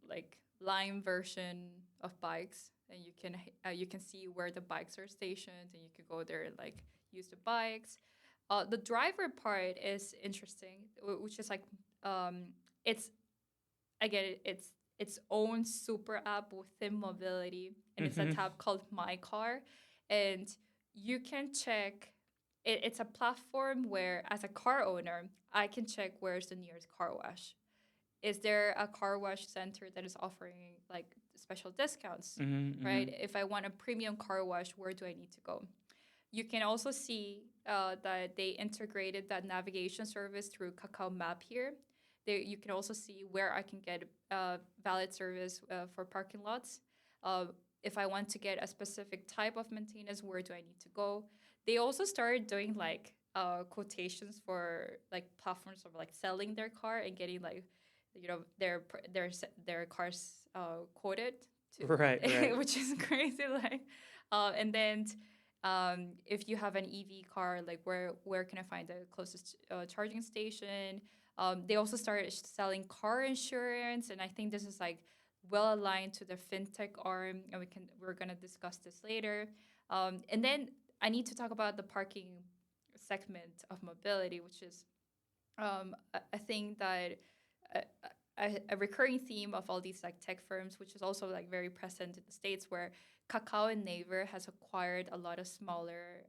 like Lime version of bikes, and you can see where the bikes are stationed, and you can go there and like use the bikes. The driver part is interesting, which is like it's again it's its own super app within mobility, and it's a Mm-hmm. tab called My Car, and you can check. It's a platform where, as a car owner, I can check where's the nearest car wash. Is there a car wash center that is offering like special discounts, Mm-hmm. right? If I want a premium car wash, where do I need to go? You can also see that they integrated that navigation service through Kakao Map here. You can also see where I can get valid service for parking lots. Uh, if I want to get a specific type of maintenance, where do I need to go? They also started doing like quotations for like platforms of like selling their car and getting like, their cars quoted to, Right, right. which is crazy. Like, and then if you have an EV car, like where can I find the closest charging station? They also started selling car insurance, and I think this is like well aligned to the fintech arm, and we're gonna discuss this later. And then I need to talk about the parking segment of mobility, which is I think that a, a recurring theme of all these like tech firms, which is also like very present in the States, where Kakao and Naver has acquired a lot of smaller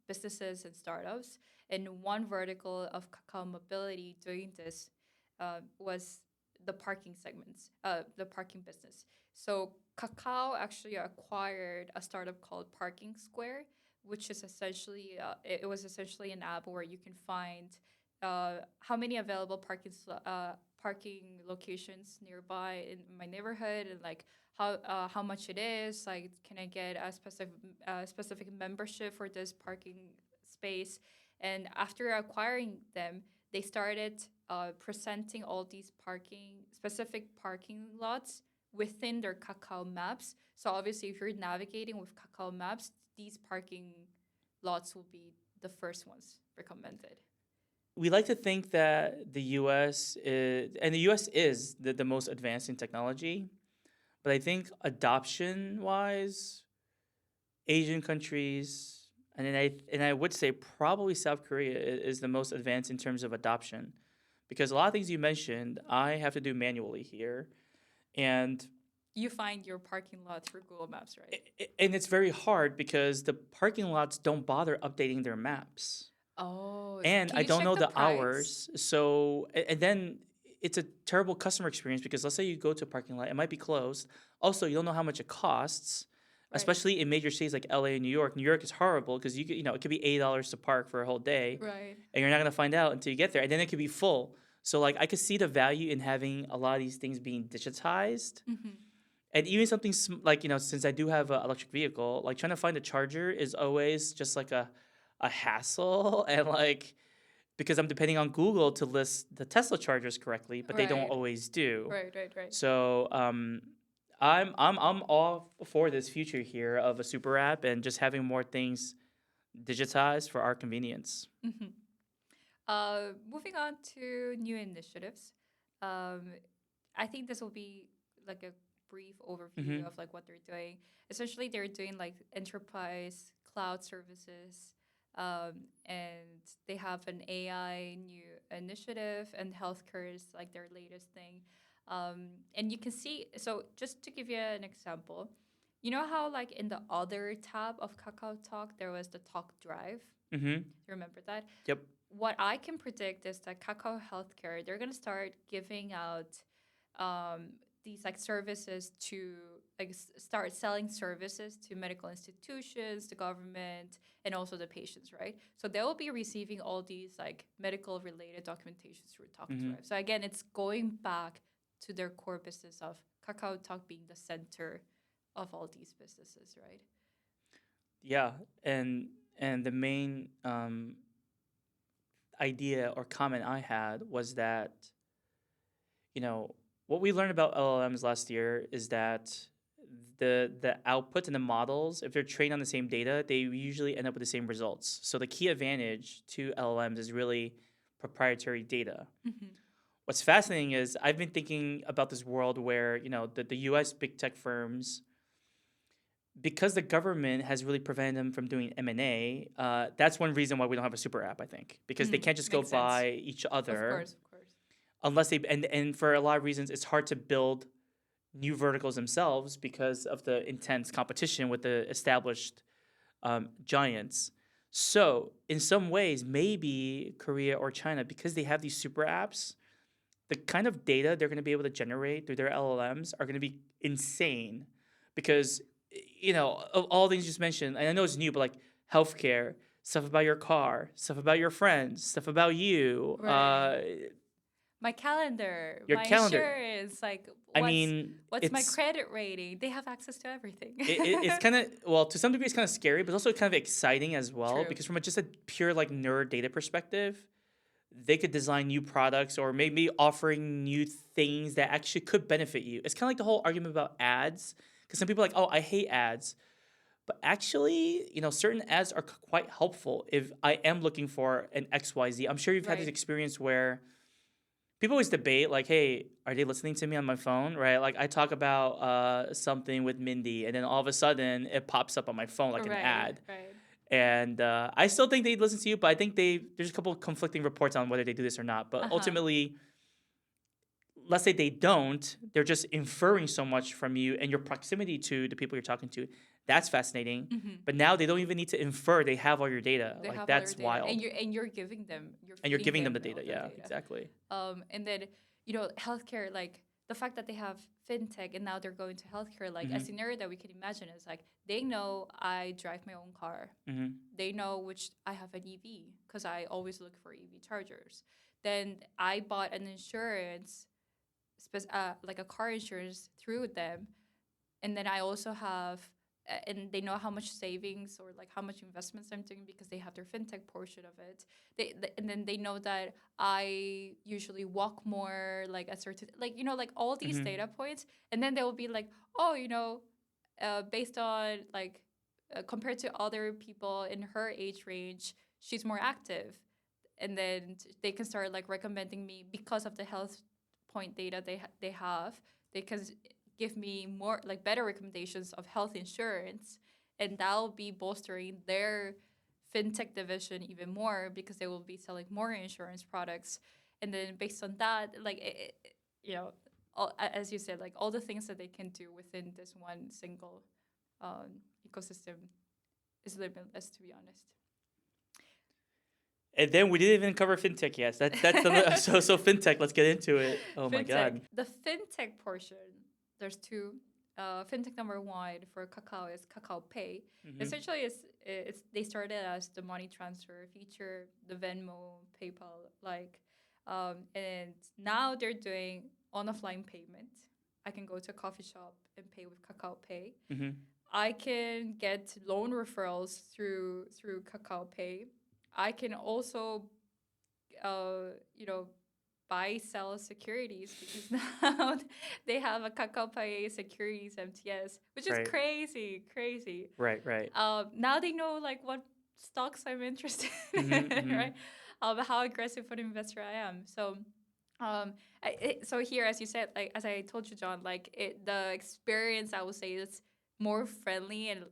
businesses and startups. And one vertical of Kakao Mobility doing this was the parking segments, the parking business. So Kakao actually acquired a startup called Parking Square, which is essentially it was essentially an app where you can find how many available parking locations nearby in my neighborhood, and like how much it is. Like, can I get a specific membership for this parking space? And after acquiring them, they started presenting all these specific parking lots within their Kakao Maps. So obviously, if you're navigating with Kakao Maps, these parking lots will be the first ones recommended. We like to think that the U.S. is, and the U.S. is the most advanced in technology, but I think adoption wise, Asian countries, and I would say probably South Korea is the most advanced in terms of adoption, because a lot of things you mentioned I have to do manually here, and You find your parking lot through Google Maps, right? and it's very hard because the parking lots don't bother updating their maps. Oh, And can I you don't check know the the price? hours. So, and then it's a terrible customer experience because let's say you go to a parking lot, it might be closed. Also, you don't know how much it costs, Right, especially in major cities like LA and New York. New York is horrible because it could be $80 to park for a whole day, right. and you're not gonna find out until you get there, and then it could be full. So, like, I could see the value in having a lot of these things being digitized, Mm-hmm. and even something like since I do have an electric vehicle, like trying to find a charger is always just like a hassle, and like because I'm depending on Google to list the Tesla chargers correctly, but they don't Right, always do. right, right, right. So I'm all for this future here of a super app and just having more things digitized for our convenience. Mm-hmm. Moving on to new initiatives. Um, I think this will be like a brief overview Hmm. of like what they're doing. Essentially, they're doing like enterprise cloud services, and they have an AI new initiative, and healthcare is like their latest thing. And you can see, so just to give you an example, you know how like in the other tab of Kakao Talk there was the Talk Drive. Hmm. Remember that? Yep. What I can predict is that Kakao Healthcare, they're gonna start giving out um, these like services to like start selling services to medical institutions, the government, and also the patients, right? So they will be receiving all these like medical related documentations through Talk Hmm. Drive. So again, it's going back to their core business of Kakao Talk being the center of all these businesses, right? Yeah, and the main idea or comment I had was that you know what we learned about LLMs last year is that the outputs and the models, if they're trained on the same data, they usually end up with the same results. So the key advantage to LLMs is really proprietary data. Mm-hmm. What's fascinating is I've been thinking about this world where the U.S. big tech firms, because the government has really prevented them from doing M&A. That's one reason why we don't have a super app, I think, because they Mm-hmm. can't just go Makes sense. by each Of other course, of course. unless they and for a lot of reasons it's hard to build new verticals themselves because of the intense competition with the established giants. So in some ways, maybe Korea or China, because they have these super apps, the kind of data they're going to be able to generate through their LLMs are going to be insane, because of all things you just mentioned, and I know it's new, but like healthcare, stuff about your car, stuff about your friends, stuff about you. Right. my calendar, Your my calendar. insurance, like I mean, what's my credit rating. They have access to everything. it's kind of, well, to some degree it's kind of scary, but also kind of exciting as well, True. because from just a pure like nerd data perspective, they could design new products or maybe offering new things that actually could benefit you. It's kind of like the whole argument about ads, because some people are like, oh, I hate ads. But actually, certain ads are quite helpful if I am looking for an XYZ. I'm sure you've had this Right. experience where people always debate, like, hey, are they listening to me on my phone, right? Like, I talk about something with Mindy, and then all of a sudden it pops up on my phone like an Right. ad. Right. And I still think they'd listen to you, but I think there's a couple of conflicting reports on whether they do this or not. But Uh-huh. ultimately, let's say they don't, they're just inferring so much from you and your proximity to the people you're talking to. That's fascinating. Mm-hmm. But now they don't even need to infer; they have all your data. They Like have all their that's data, wild. and you're giving them, you're And you're feeding giving them them the all data. their Yeah, data. exactly. And then healthcare, like the fact that they have fintech and now they're going to healthcare, like a Mm-hmm. scenario that we can imagine is like they know I drive my own car. Mm-hmm. They know which I have an EV because I always look for EV chargers. Then I bought an insurance, like a car insurance through them, and then I also have, and they know how much savings or like how much investments I'm doing because they have their fintech portion of it. And then they know that I usually walk more, like a certain, like like all these Mm-hmm. data points, and then they will be like, oh, based on like compared to other people in her age range, she's more active, and then they can start like recommending me because of the health point data they have. They can give me more like better recommendations of health insurance, and that'll be bolstering their fintech division even more because they will be selling more insurance products. And then based on that, like as you said, like all the things that they can do within this one single ecosystem is limitless, to be honest. And then we didn't even cover fintech yet. That's the so fintech. Let's get into it. Oh my Fintech. god. The fintech portion, there's two. Fintech number one for Kakao is Kakao Pay. Mm-hmm. Essentially, it's they started as the money transfer feature, the Venmo, PayPal, like, and now they're doing on offline payment. I can go to a coffee shop and pay with Kakao Pay. Mm-hmm. I can get loan referrals through Kakao Pay. I can also, uh, you know, buy sell securities because now they have a Kakao Pay securities MTS, which is Right. crazy. Right. Right. Now they know like what stocks I'm interested Mm-hmm. in, Mm-hmm. right? How aggressive an investor I am. So, so here, as you said, like as I told you, John, like the experience I would say is more friendly and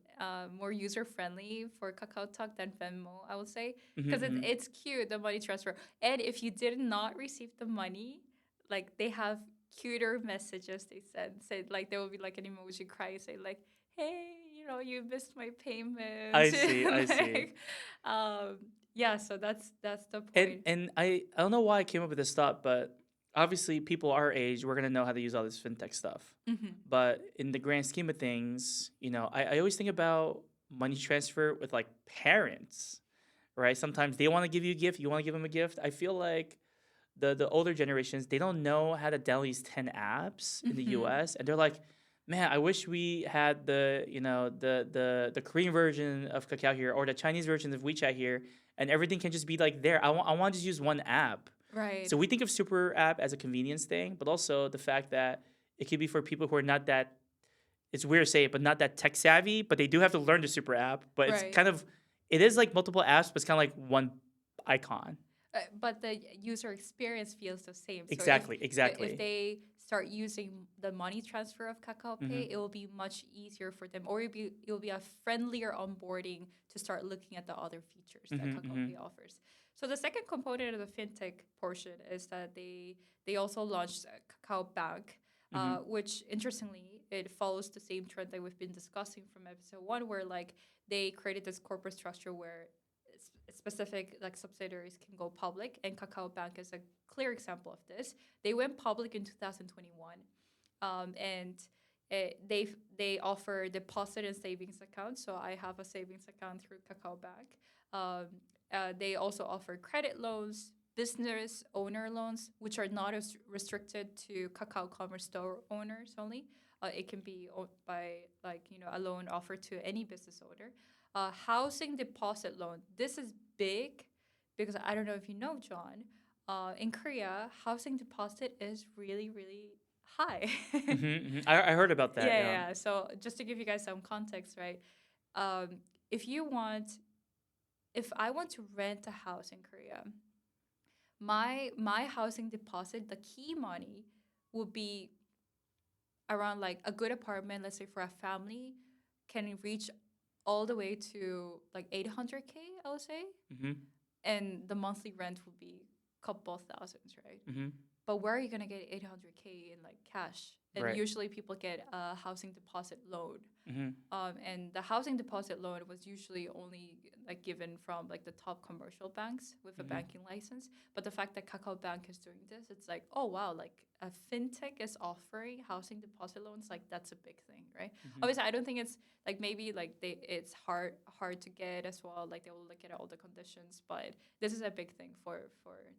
more user friendly for KakaoTalk than Venmo, I would say, because Mm-hmm. it's cute, the money transfer. And if you did not receive the money, like they have cuter messages they said like there will be like an emoji cry say like, hey, you missed my payment. I see. I see. Like, um, yeah, so that's the And point. and I don't know why I came up with this thought, but obviously people our age, we're gonna know how to use all this fintech stuff. Mm-hmm. But in the grand scheme of things, I always think about money transfer with like parents, right? Sometimes they want to give you a gift, you want to give them a gift. I feel like the older generations, they don't know how to download these 10 apps in the Mm-hmm. US, and they're like, man, I wish we had the Korean version of Kakao here or the Chinese version of WeChat here, and everything can just be like there. I want to just use one app. Right. So we think of super app as a convenience thing, but also the fact that it could be for people who are not that, it's weird to say it, but not that tech savvy, but they do have to learn the super app. But it's Right. kind of, it is like multiple apps, but it's kind of like one icon. But the user experience feels the same. So Exactly, if exactly. they start using the money transfer of Kakao Mm-hmm. Pay, it will be much easier for them, or it'll be a friendlier onboarding to start looking at the other features that Mm-hmm, Kakao mm-hmm, Pay offers. So the second component of the fintech portion is that they also launched Kakao Bank, mm-hmm, which interestingly it follows the same trend that we've been discussing from episode one, where like they created this corporate structure where specific like subsidiaries can go public, and Kakao Bank is a clear example of this. They went public in 2021, and they offer deposit and savings accounts. So I have a savings account through Kakao Bank. They also offer credit loans, business owner loans, which are not as restricted to Kakao Commerce Store owners only. It can be by a loan offered to any business owner. Housing deposit loan. This is big because I don't know if you know, John. In Korea, housing deposit is really, really high. I heard about that. Yeah, Yeah. yeah. So just to give you guys some context, right? Um, if you want, if I want to rent a house in Korea, my housing deposit, the key money, would be around like a good apartment. Let's say for a family, can reach all the way to like 800K, I would say, Mm-hmm. and the monthly rent would be a couple thousands, right? Mm-hmm. But where are you gonna get 800K in like cash? And Right. usually people get a housing deposit loan. Mm-hmm. And the housing deposit loan was usually only like given from like the top commercial banks with a Mm-hmm. banking license. But the fact that Kakao Bank is doing this, it's like, oh wow, like a fintech is offering housing deposit loans, like that's a big thing, right? Mm-hmm. Obviously, I don't think it's like maybe like it's hard to get as well. Like they will look at all the conditions, but this is a big thing for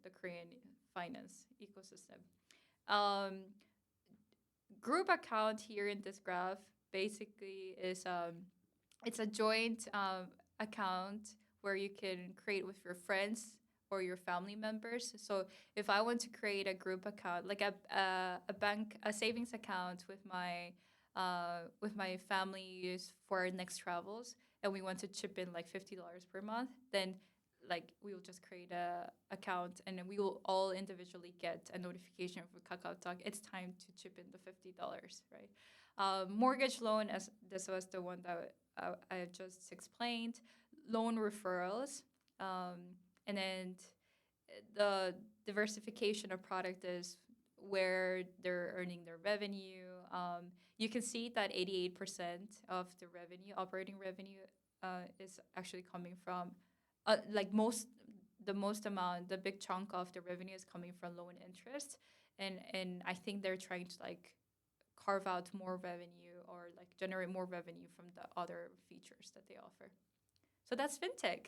the Korean finance ecosystem. Um, Group account here in this graph basically is it's a joint account where you can create with your friends or your family members. So if I want to create a group account, like a savings account with my family for our next travels, and we want to chip in like $50 per month, then like we will just create a account and then we will all individually get a notification for KakaoTalk. It's time to chip in the $50, right? Mortgage loan, as this was the one that I just explained. Loan referrals, and then the diversification of product is where they're earning their revenue. You can see that 88% of the revenue, operating revenue, is actually coming from like the most amount, the big chunk of the revenue is coming from loan interest, and I think they're trying to like carve out more revenue or like generate more revenue from the other features that they offer. So that's fintech.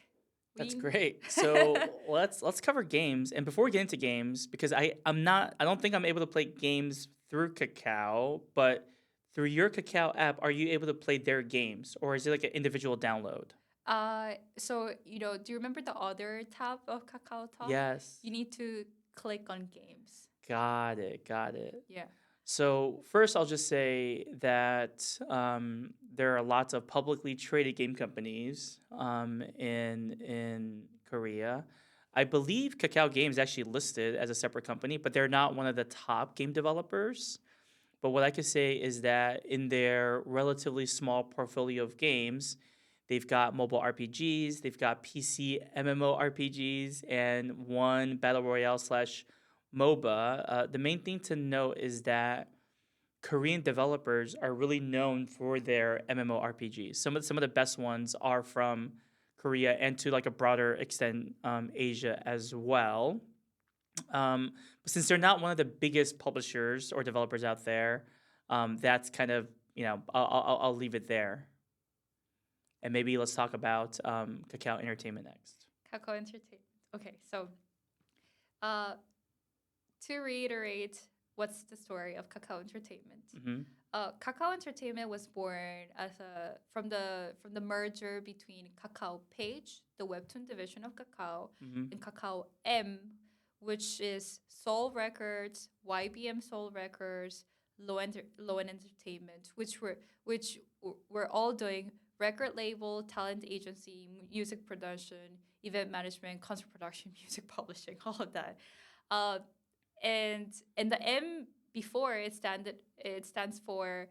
That's We great. So let's cover games. And before we get into games, because I don't think I'm able to play games through Kakao, but through your Kakao app, are you able to play their games, or is it like an individual download? so do you remember the other tab of Kakao Talk? Yes. You need to click on games. Got it. Got it. Yeah. So first, I'll just say that there are lots of publicly traded game companies in Korea. I believe Kakao Games is actually listed as a separate company, but they're not one of the top game developers. But what I could say is that in their relatively small portfolio of games, they've got mobile RPGs, they've got PC MMORPGs, and one battle royale slash MOBA. The main thing to note is that Korean developers are really known for their MMORPGs. Some of the best ones are from Korea and to like a broader extent Asia as well. But since they're not one of the biggest publishers or developers out there, that's kind of I'll leave it there. And maybe let's talk about Kakao Entertainment next. Kakao Entertainment. Okay, so uh, to reiterate, what's the story of Kakao Entertainment? Mm-hmm. Kakao Entertainment was born as from the merger between Kakao Page, the webtoon division of Kakao, Mm-hmm. and Kakao M, which is Soul Records, YBM Soul Records, Low End Entertainment, which were all doing record label, talent agency, music production, event management, concert production, music publishing, all of that. Uh, and the M before it stands for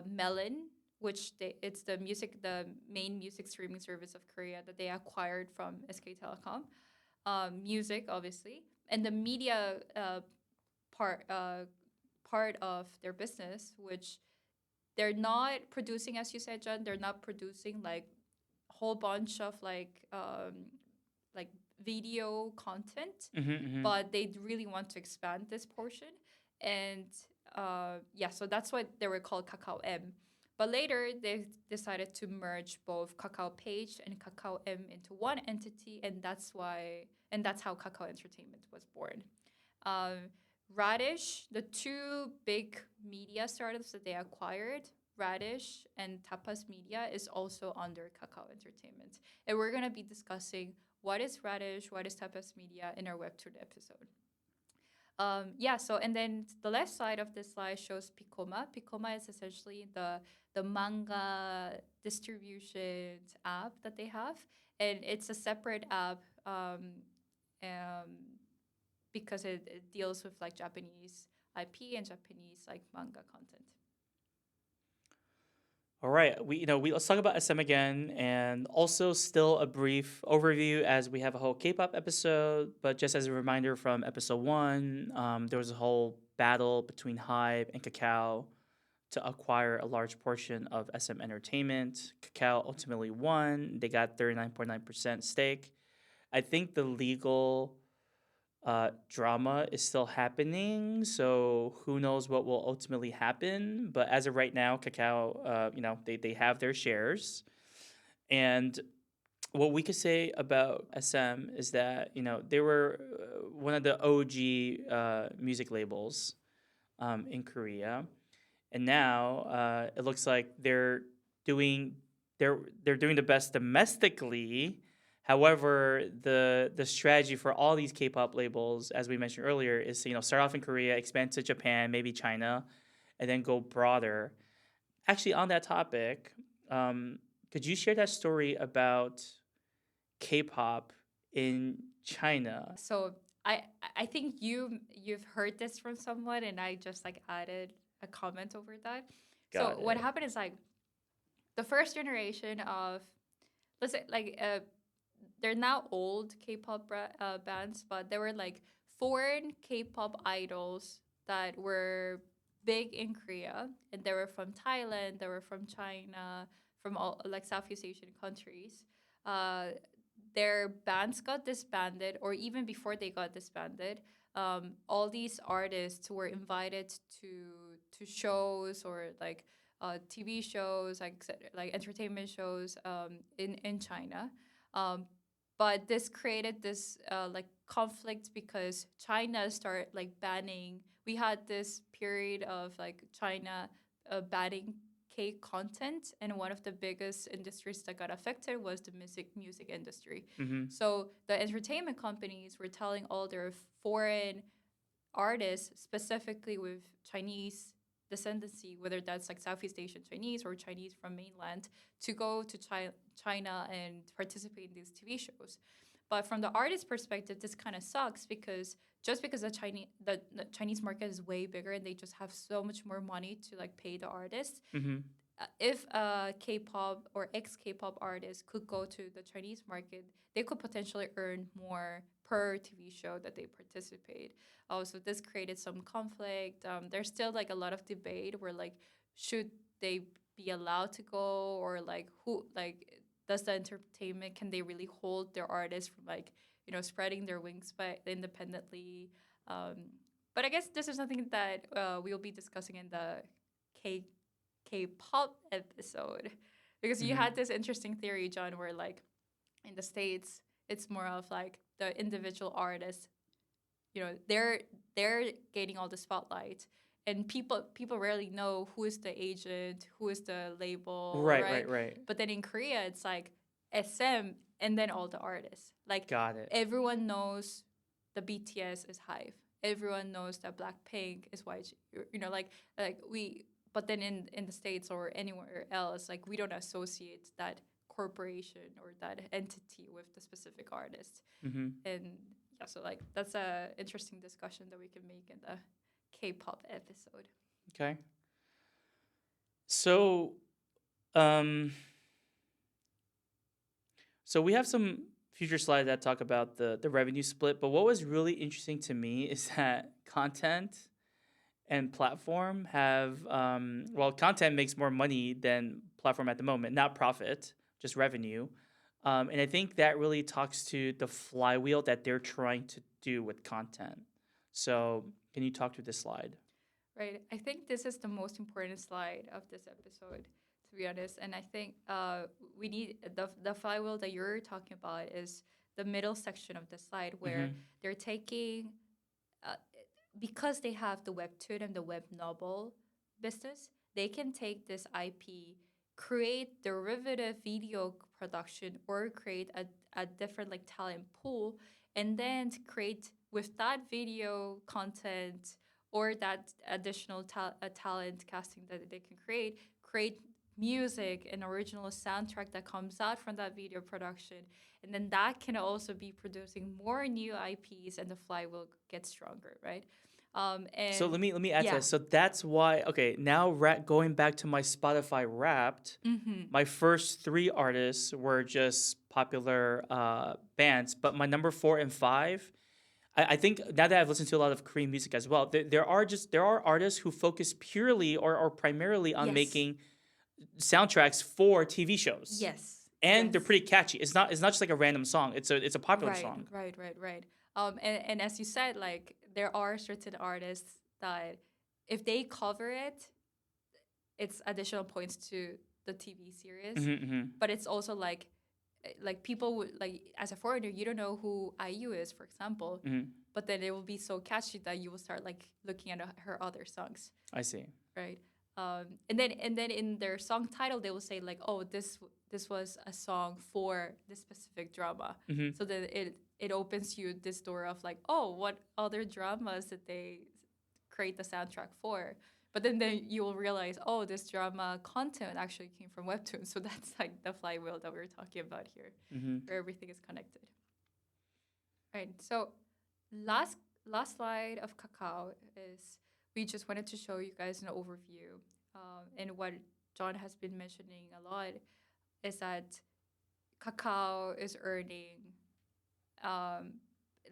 Melon, which it's the main music streaming service of Korea that they acquired from SK Telecom. Music, obviously, and the media part part of their business, which they're not producing, as you said, John. They're not producing like a whole bunch of like video content, Mm-hmm. Mm-hmm. but they really want to expand this portion. And yeah, so that's why they were called Kakao M. But later they decided to merge both Kakao Page and Kakao M into one entity, and that's how Kakao Entertainment was born. Um, Radish, the two big media startups that they acquired, Radish and Tapas Media, is also under Kakao Entertainment. And we're going to be discussing what is Radish, what is Tapas Media in our Webtoon episode. Yeah, so and then the left side of this slide shows Picoma. Picoma is essentially the manga distribution app that they have, and it's a separate app um, because it deals with like Japanese IP and Japanese like manga content. All right, we let's talk about SM again, and also still a brief overview as we have a whole K-pop episode. But just as a reminder from episode 1, there was a whole battle between Hybe and Kakao to acquire a large portion of SM Entertainment. Kakao ultimately won; they got 39.9% stake. I think the legal drama is still happening, so who knows what will ultimately happen. But as of right now, Kakao, they have their shares. And what we could say about SM is that, they were one of the OG music labels in Korea. And now it looks like doing they're doing the best domestically. However, the strategy for all these K-pop labels, as we mentioned earlier, is to start off in Korea, expand to Japan, maybe China, and then go broader. Actually, on that topic, could you share that story about K-pop in China? So I think you've heard this from someone, and I just like added a comment over that. So Got what it. happened is like the first generation of let's say like they're now old bands, but they were like foreign K-pop idols that were big in Korea, and they were from Thailand, they were from China, from all like Southeast Asian countries. Uh, their bands got disbanded, or even before they got disbanded, all these artists were invited to shows or like TV shows, like entertainment shows in China. Um, but this created this like conflict because China started like banning. We had this period of like China banning K content, and one of the biggest industries that got affected was the music industry. Mm-hmm. So the entertainment companies were telling all their foreign artists, specifically with Chinese descendancy, whether that's like Southeast Asian Chinese or Chinese from mainland, to go to China and participate in these TV shows. But from the artist perspective, this kind of sucks because just because the Chinese market is way bigger and they just have so much more money to like pay the artists, Mm-hmm. if a K-pop or ex-K-pop artist could go to the Chinese market, they could potentially earn more per TV show that they participate. So this created some conflict. There's still like a lot of debate where like should they be allowed to go, or like who like does the entertainment, can they really hold their artists from like spreading their wings by independently. Um, but I guess this is something that we'll be discussing in the K K-pop episode, because you Mm-hmm. had this interesting theory, John, where like in the States it's more of like the individual artists, they're gaining all the spotlight, and people rarely know who is the agent, who is the label, Right, right? right, right. But then in Korea it's like SM and then all the artists. Like Got it. everyone knows the BTS is Hive. Everyone knows that Blackpink is YG. Like we but then in the States or anywhere else, like we don't associate that corporation or that entity with the specific artist. Mm-hmm. And yeah, so like that's a interesting discussion that we can make in the K-pop episode. Okay. So, um, so we have some future slides that talk about the revenue split. But what was really interesting to me is that content and platform have content makes more money than platform at the moment, not profit, just revenue. And I think that really talks to the flywheel that they're trying to do with content. So, can you talk to this slide? Right. I think this is the most important slide of this episode. to be honest. And I think we need the flywheel that you're talking about is the middle section of the slide where Mm-hmm. they're taking uh, because they have the webtoon and the web novel business, they can take this IP, create derivative video production, or create a different like talent pool, and then to create with that video content or that additional talent casting that they can create music and original soundtrack that comes out from that video production, and then that can also be producing more new IPs, and the flywheel gets stronger, right? So And let me add to yeah. that. So that's why. Okay, now going back to my Spotify Wrapped, Mm-hmm. my first three artists were just popular bands, but my number 4 and 5. I think now that I've listened to a lot of Korean music as well, there are artists who focus purely or primarily on Yes. making soundtracks for TV shows, Yes. and they're Yes. pretty catchy. It's not just like a random song. It's a popular Right. song. Right. Right. Right. And as you said, like there are certain artists that if they cover it, it's additional points to the TV series. Mm-hmm, But it's also like people would like as a foreigner, you don't know who IU is, for example. mm-hmm. But then it will be so catchy that you will start like looking at her other songs, I see. right? And then in their song title they will say like, oh, this was a song for this specific drama. Mm-hmm. So that it opens you this door of like, oh, what other dramas did they create the soundtrack for? But then you will realize, oh, this drama content actually came from Webtoons. So that's like the flywheel that we're talking about here, Mm-hmm. where everything is connected. Right. So last last slide of Kakao is we just wanted to show you guys an overview. And what John has been mentioning a lot is that Kakao is earning um,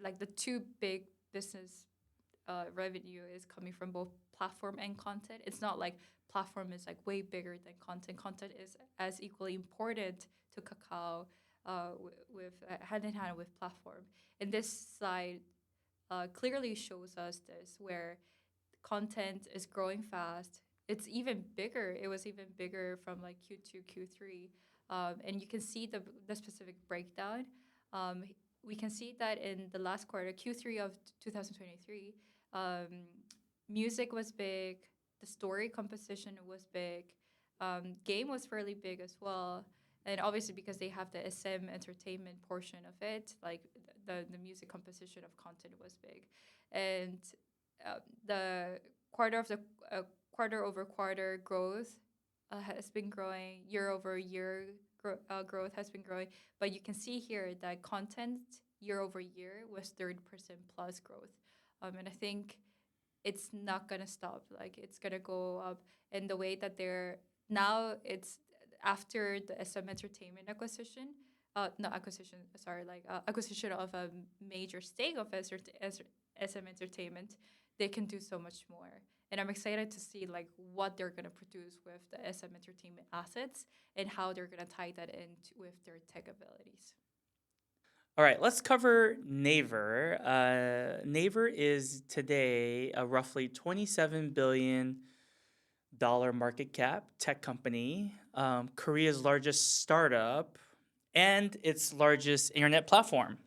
like the two big business revenue is coming from both platform and content. It's not like platform is like way bigger than content. Content is as equally important to Kakao with hand in hand with platform. And this slide clearly shows us this where content is growing fast. It's even bigger. It was even bigger from like Q2, Q3. And you can see the specific breakdown. Um, we can see that in the last quarter, Q3 of 2023, music was big, the story composition was big, game was fairly big as well. And obviously, because they have the SM entertainment portion of it, like the music composition of content was big. And the quarter of the quarter over quarter growth has been growing, year over year growth has been growing, but you can see here that content year over year was 30% plus growth, and I think it's not gonna stop. Like it's gonna go up, and the way that they're now, it's after the SM Entertainment acquisition. Not acquisition. Sorry, like acquisition of a major stake of SM Entertainment. They can do so much more, and I'm excited to see like what they're gonna produce with the SM Entertainment assets and how they're gonna tie that in with their tech abilities. All right, let's cover Naver. Naver is today a roughly $27 billion market cap tech company, Korea's largest startup, and its largest internet platform.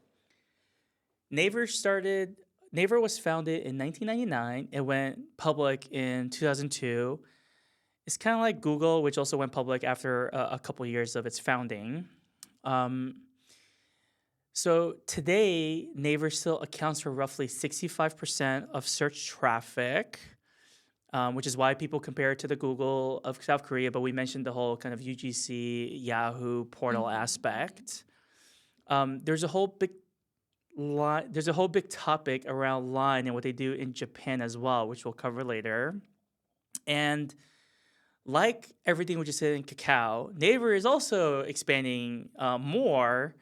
Naver started. Naver was founded in 1999. It went public in 2002. It's kind of like Google, which also went public after a couple years of its founding. Um, So today, Naver still accounts for roughly 65% of search traffic, which is why people compare it to the Google of South Korea. But we mentioned the whole kind of UGC, Yahoo portal aspect. There's a whole big there's a whole big topic around Line and what they do in Japan as well, which we'll cover later. And like everything we just said in Kakao, Naver is also expanding more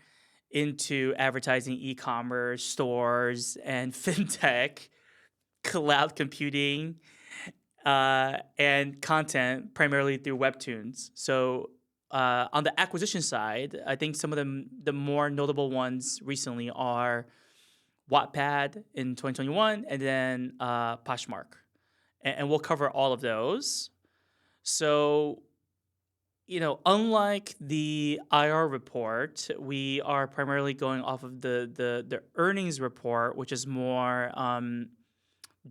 into advertising, e-commerce, stores, and fintech, cloud computing, and content primarily through Webtoons. So on the acquisition side, I think some of the more notable ones recently are Wattpad in 2021 and then Poshmark. And we'll cover all of those. So unlike the IR report, we are primarily going off of the earnings report, which is more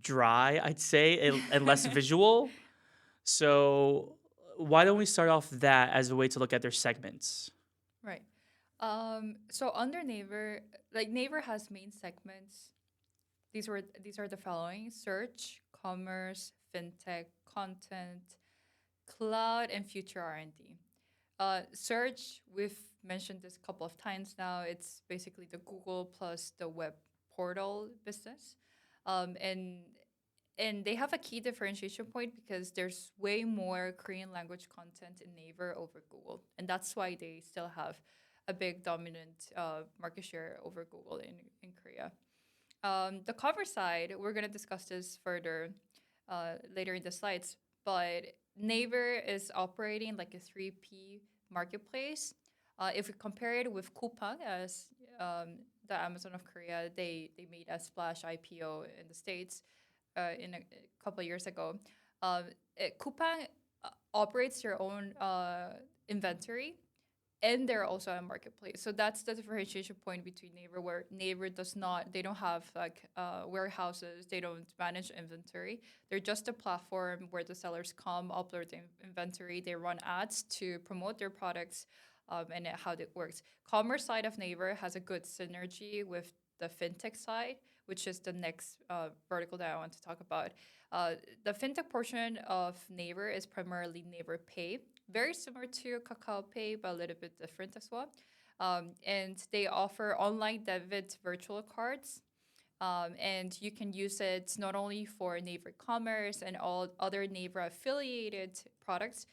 dry, I'd say, and less visual. So why don't we start off that as a way to look at their segments? Right. So under Naver, like Naver has main segments. These are the following: search, commerce, fintech, content, cloud, and future R&D. Search, we've mentioned this a couple of times now. It's basically the Google plus the web portal business, and they have a key differentiation point because there's way more Korean language content in Naver over Google, and that's why they still have a big dominant market share over Google in Korea. The cover side, we're gonna discuss this further later in the slides, but Naver is operating like a 3P marketplace. If we compare it with Coupang as the Amazon of Korea, they made a splash IPO in the States in a couple of years ago. Coupang operates their own inventory, and they're also a marketplace. So that's the differentiation point between Naver, where Naver does not, they don't have like warehouses, they don't manage inventory. They're just a platform where the sellers come, upload the inventory, they run ads to promote their products, and how that works. Commerce side of Naver has a good synergy with the fintech side, which is the next vertical that I want to talk about. The fintech portion of Naver is primarily Naver Pay, very similar to Kakao Pay, but a little bit different as well. And they offer online debit virtual cards. And you can use it not only for Naver Commerce and all other Naver affiliated products.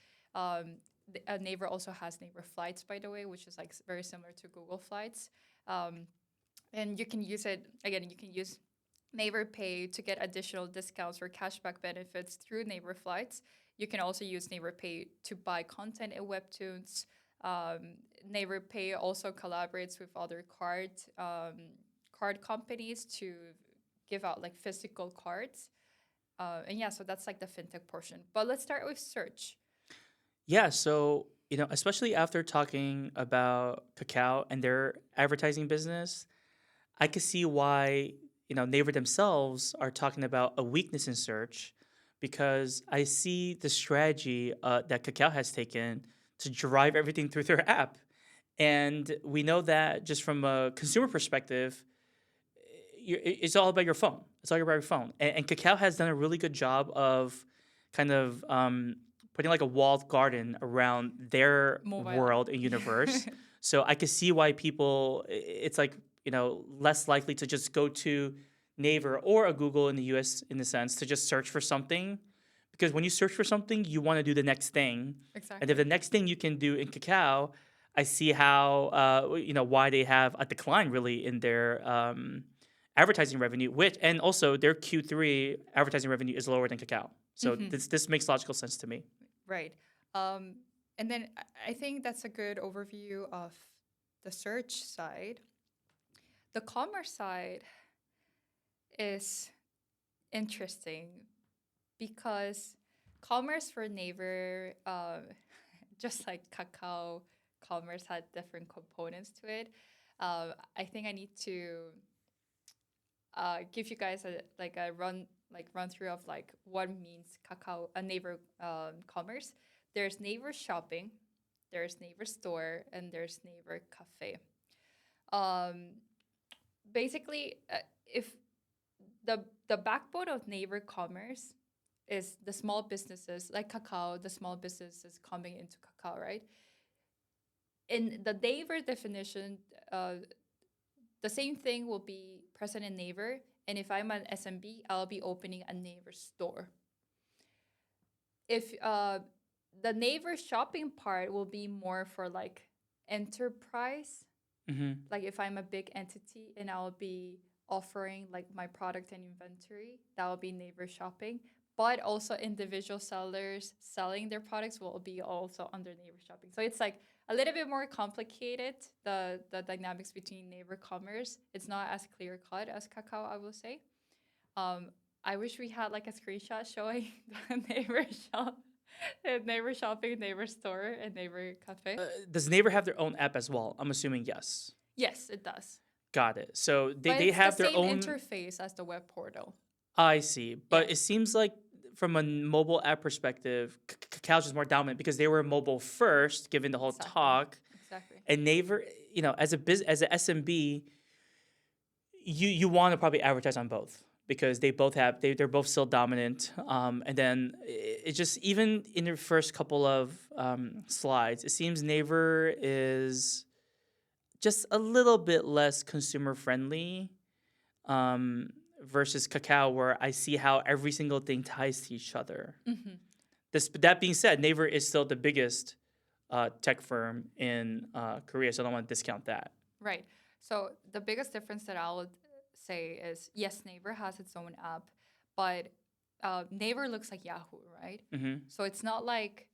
Naver also has Naver Flights, by the way, which is like very similar to Google Flights. And you can use it, again, you can use Naver Pay to get additional discounts or cashback benefits through Naver Flights. You can also use Naver Pay to buy content in Webtoons. Naver Pay also collaborates with other card companies to give out like physical cards. And yeah, so that's like the fintech portion. But let's start with search. Yeah, so especially after talking about Kakao and their advertising business, I could see why Naver themselves are talking about a weakness in search, because I see the strategy that Kakao has taken to drive everything through their app, and we know that just from a consumer perspective, it's all about your phone. It's all about your phone, and Kakao has done a really good job of kind of putting like a walled garden around their Mobile app. world and universe. So I could see why people, it's like less likely to just go to Naver or a Google in the US in the sense to just search for something. Because when you search for something, you want to do the next thing. And if the Exactly. next thing you can do in Kakao, I see how, why they have a decline really in their advertising revenue, which, and also their Q3 advertising revenue is lower than Kakao. So this makes logical sense to me. Right. And then I think that's a good overview of the search side. The commerce side is interesting because commerce for Naver, just like Kakao, commerce had different components to it. I think I need to give you guys a run through of like what means Kakao a Naver commerce. There's Naver shopping, there's Naver store, and there's Naver cafe. Um, Basically, if the backbone of Naver commerce is the small businesses like Kakao, the small businesses coming into Kakao, right? In the Naver definition, the same thing will be present in Naver. And if I'm an SMB, I'll be opening a Naver store. If the Naver shopping part will be more for like enterprise, like if I'm a big entity and I'll be offering like my product and inventory, that will be Naver shopping. But also individual sellers selling their products will be also under Naver shopping. So it's like a little bit more complicated, the dynamics between Naver commerce. It's not as clear cut as Kakao, I will say. I wish we had like a screenshot showing the Naver shop. And Naver Shopping, Naver Store, and Naver Cafe. Does Naver have their own app as well? I'm assuming yes. Yes, it does. Got it. So they, But they it's the have their same own. interface as the web portal. I see. Yeah. But it seems like from a mobile app perspective, Kakao's just more dominant because they were mobile first, given the whole Exactly. talk. Exactly. And Naver, as as a SMB, you want to probably advertise on both because they both have they're both still dominant. And then it just even in the first couple of slides, it seems Naver is just a little bit less consumer friendly versus Kakao, where I see how every single thing ties to each other. Mm-hmm. That being said, Naver is still the biggest tech firm in Korea, so I don't want to discount that. Right. So the biggest difference that I would say is yes, Naver has its own app, but Naver looks like Yahoo, right? Mm-hmm. So it's not like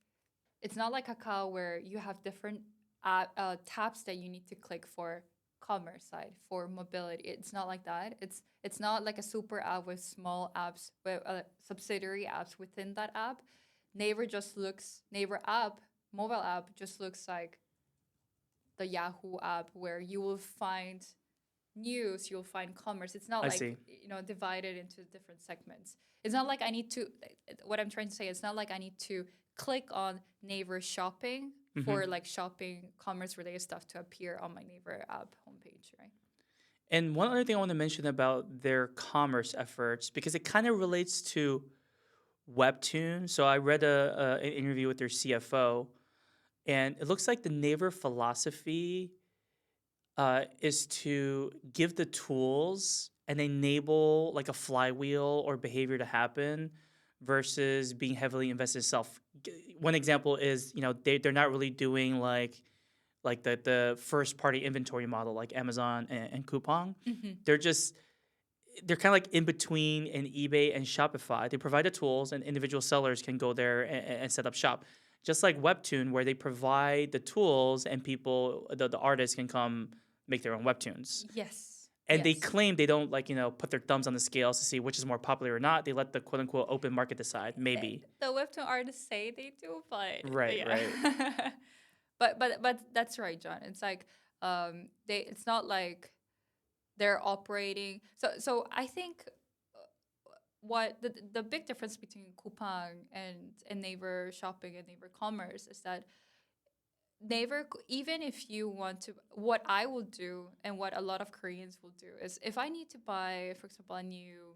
Kakao where you have different tabs that you need to click for commerce side for mobility. It's not like that. It's not like a super app with small apps with subsidiary apps within that app. Naver app mobile app just looks like the Yahoo app where you will find news, you'll find commerce. It's not I like see. divided into different segments. It's not like I need to. What I'm trying to say, it's not like I need to click on Naver Shopping for like shopping commerce related stuff to appear on my Naver app homepage, right? And one other thing I want to mention about their commerce efforts, because it kind of relates to Webtoons. So I read an interview with their CFO, and it looks like the Naver philosophy is to give the tools and enable like a flywheel or behavior to happen versus being heavily invested itself. One example is, they're not really doing like the first party inventory model like Amazon and Coupang. Mm-hmm. They're kind of like in between an eBay and Shopify. They provide the tools, and individual sellers can go there and set up shop. Just like Webtoon, where they provide the tools and people, the artists can come make their own Webtoons. Yes. And they Yes. claim they don't put their thumbs on the scales to see which is more popular or not. They let the quote unquote open market decide. Maybe. The Webtoon artists say they do, but Right, yeah. right. but that's right, John. It's like it's not like they're operating. So I think what the big difference between Coupang and Naver Shopping and Naver Commerce is that Naver, even if you want to, what I will do and what a lot of Koreans will do is if I need to buy, for example, a new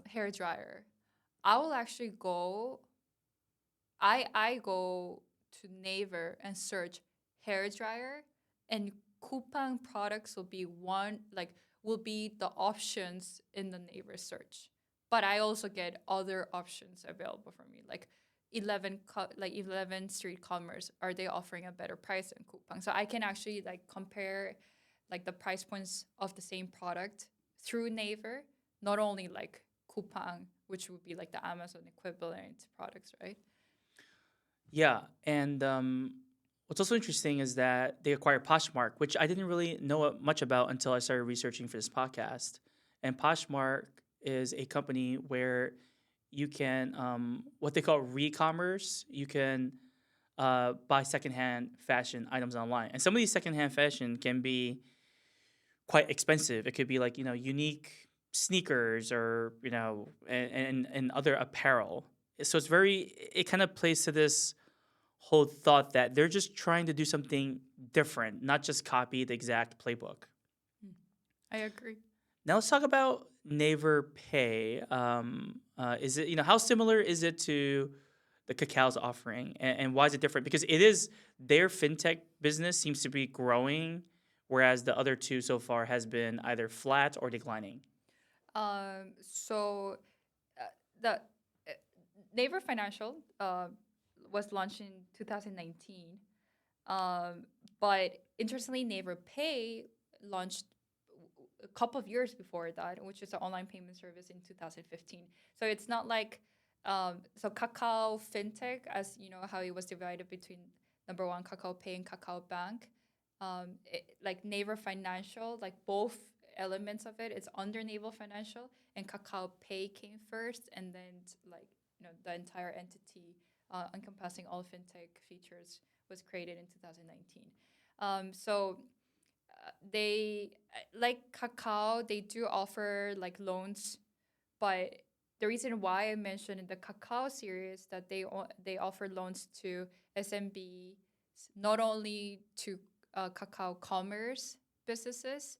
hair dryer, I will actually go. I go to Naver and search hair dryer, and Coupang products will be the options in the Naver search. But I also get other options available for me, like 11 Street Commerce. Are they offering a better price than Coupang? So I can actually like compare like the price points of the same product through Naver, not only like Coupang, which would be like the Amazon equivalent products, right? Yeah, and what's also interesting is that they acquired Poshmark, which I didn't really know much about until I started researching for this podcast. And Poshmark is a company where you can what they call re-commerce. You can buy secondhand fashion items online, and some of these secondhand fashion can be quite expensive. It could be like unique sneakers or and other apparel. So it kind of plays to this whole thought that they're just trying to do something different, not just copy the exact playbook. I agree. Now let's talk about Naver Pay. Is it how similar is it to the Kakao's offering, and why is it different? Because it is their fintech business seems to be growing, whereas the other two so far has been either flat or declining. So the Naver Financial was launched in 2019, but interestingly, Naver Pay launched a couple of years before that, which is an online payment service in 2015. So it's not like so Kakao FinTech, as you know how it was divided between number one Kakao Pay and Kakao Bank. Like Naver Financial, like both elements of it, it's under Naver Financial, and Kakao Pay came first, and then like the entire entity encompassing all fintech features was created in 2019. So they like Kakao, they do offer like loans, but the reason why I mentioned in the Kakao series that they offer loans to SMB, not only to Kakao commerce businesses,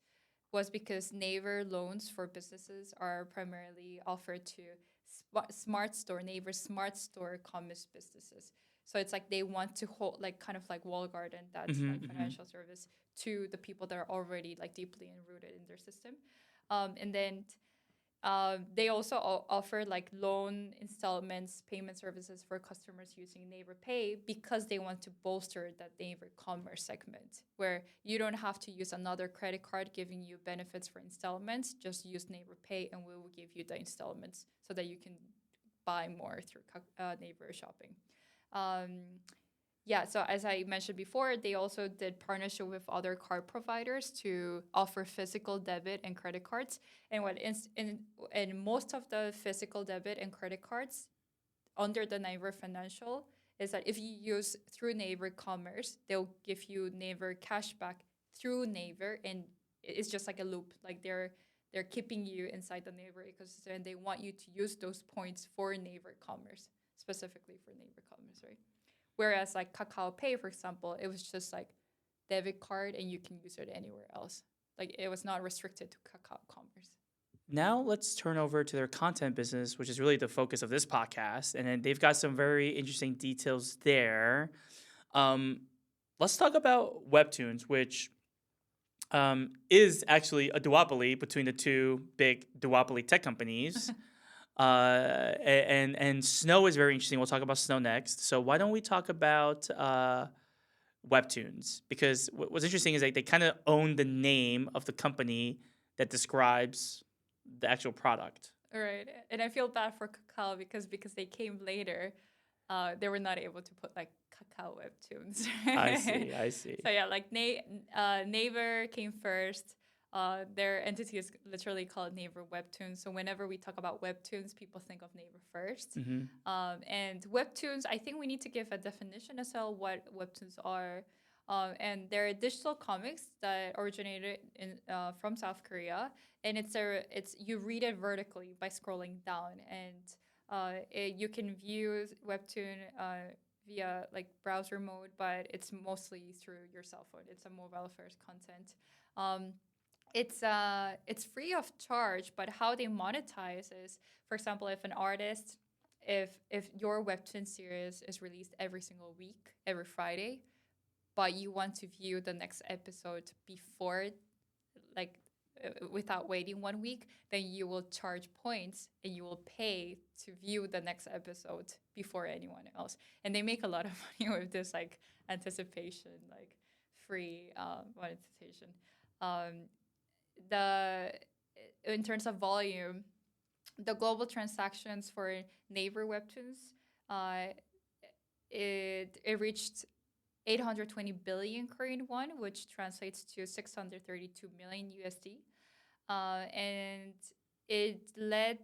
was because Naver loans for businesses are primarily offered to Smart Store, Naver Smart Store commerce businesses. So it's like they want to hold like kind of like wall garden that's like financial service to the people that are already like deeply enrooted in their system. And then they also offer like loan installments, payment services for customers using Naver Pay because they want to bolster that Naver commerce segment where you don't have to use another credit card giving you benefits for installments. Just use Naver Pay and we will give you the installments so that you can buy more through Naver shopping. Yeah, so as I mentioned before, they also did partnership with other card providers to offer physical debit and credit cards. And in most of the physical debit and credit cards under the Naver Financial is that if you use through Naver Commerce, they'll give you Naver cashback through Naver, and it's just like a loop. Like they're keeping you inside the Naver ecosystem, and they want you to use those points for Naver Commerce, specifically for Naver Commerce, right? Whereas like Kakao Pay, for example, it was just like debit card and you can use it anywhere else. Like it was not restricted to Kakao Commerce. Now let's turn over to their content business, which is really the focus of this podcast. And then they've got some very interesting details there. Let's talk about Webtoons, which is actually a duopoly between the two big duopoly tech companies. And Snow is very interesting. We'll talk about Snow next. So why don't we talk about Webtoons? Because what's interesting is like they kind of own the name of the company that describes the actual product. All right, and I feel bad for Kakao because they came later. They were not able to put like Kakao Webtoons. I see. So yeah, like Naver came first. Their entity is literally called Naver Webtoons. So whenever we talk about Webtoons, people think of Naver first. And Webtoons, I think we need to give a definition as well what Webtoons are. And they're digital comics that originated from South Korea, and it's you read it vertically by scrolling down, and you can view Webtoon via like browser mode, but it's mostly through your cell phone. It's a mobile first content. It's free of charge, but how they monetize is, for example, if an artist, if your Webtoon series is released every single week, every Friday, but you want to view the next episode before, like without waiting 1 week, then you will charge points and you will pay to view the next episode before anyone else. And they make a lot of money with this like anticipation, like free monetization. The In terms of volume, the global transactions for Naver Webtoons, it reached 820 billion Korean won, which translates to 632 million USD. And it led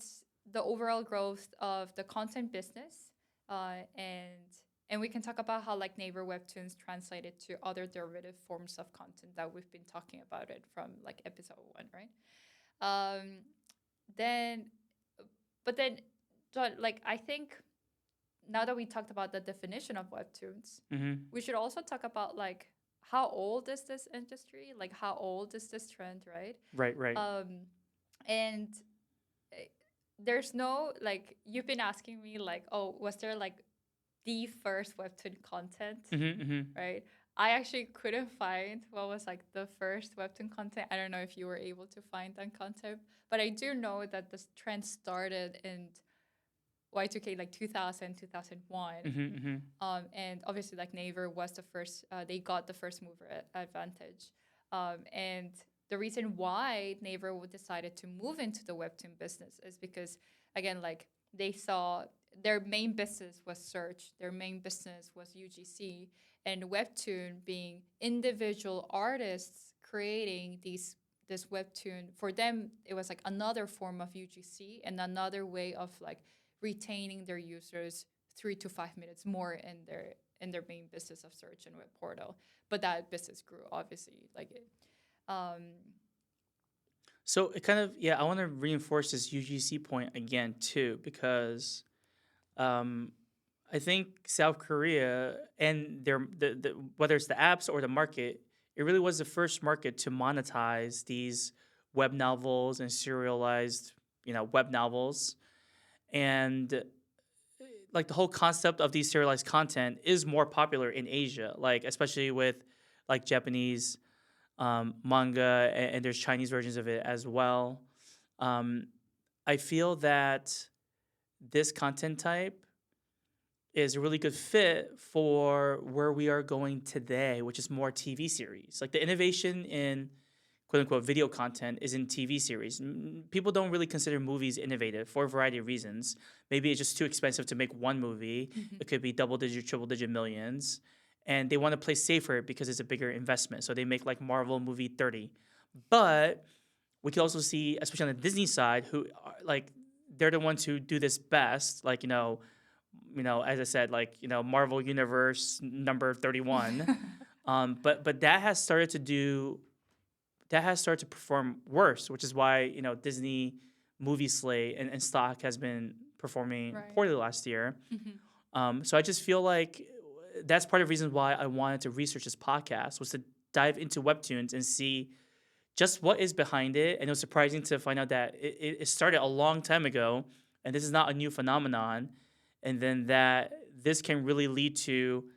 the overall growth of the content business. And we can talk about how like Naver Webtoons translated to other derivative forms of content that we've been talking about it from like episode 1, right? Then, but then, like I think now that we talked about the definition of Webtoons, we should also talk about like how old is this industry? Like how old is this trend, right? Right. And there's no like you've been asking me like, oh, was there like the first Webtoon content, right? I actually couldn't find what was like the first Webtoon content. I don't know if you were able to find that content, but I do know that this trend started in Y2K, like 2000, 2001. And obviously like Naver was the first, they got the first mover advantage. And the reason why Naver decided to move into the Webtoon business is because, again, like they saw their main business was search, their main business was UGC, and Webtoon being individual artists creating this Webtoon. For them, it was like another form of UGC and another way of like retaining their users 3 to 5 minutes more in their main business of search and web portal. But that business grew, obviously. So it kind of, yeah, I want to reinforce this UGC point again too, because um, I think South Korea and whether it's the apps or the market, it really was the first market to monetize these web novels and serialized, web novels. And like the whole concept of these serialized content is more popular in Asia, like especially with like Japanese manga, and there's Chinese versions of it as well. Um, I feel that this content type is a really good fit for where we are going today, which is more TV series. Like the innovation in quote unquote video content is in TV series. People don't really consider movies innovative for a variety of reasons. Maybe it's just too expensive to make one movie. Mhm. It could be double digit, triple digit millions. And they want to play safer because it's a bigger investment. So they make like Marvel movie 30. But we can also see, especially on the Disney side, who are, like they're the ones who do this best. Like, as I said, like, Marvel Universe number 31. But that has started to perform worse, which is why, Disney movie slate and stock has been performing Right. poorly last year. Mhm. So I just feel like that's part of the reason why I wanted to research this podcast, was to dive into Webtoons and see just what is behind it. And it was surprising to find out that it started a long time ago, and this is not a new phenomenon. And then that this can really lead to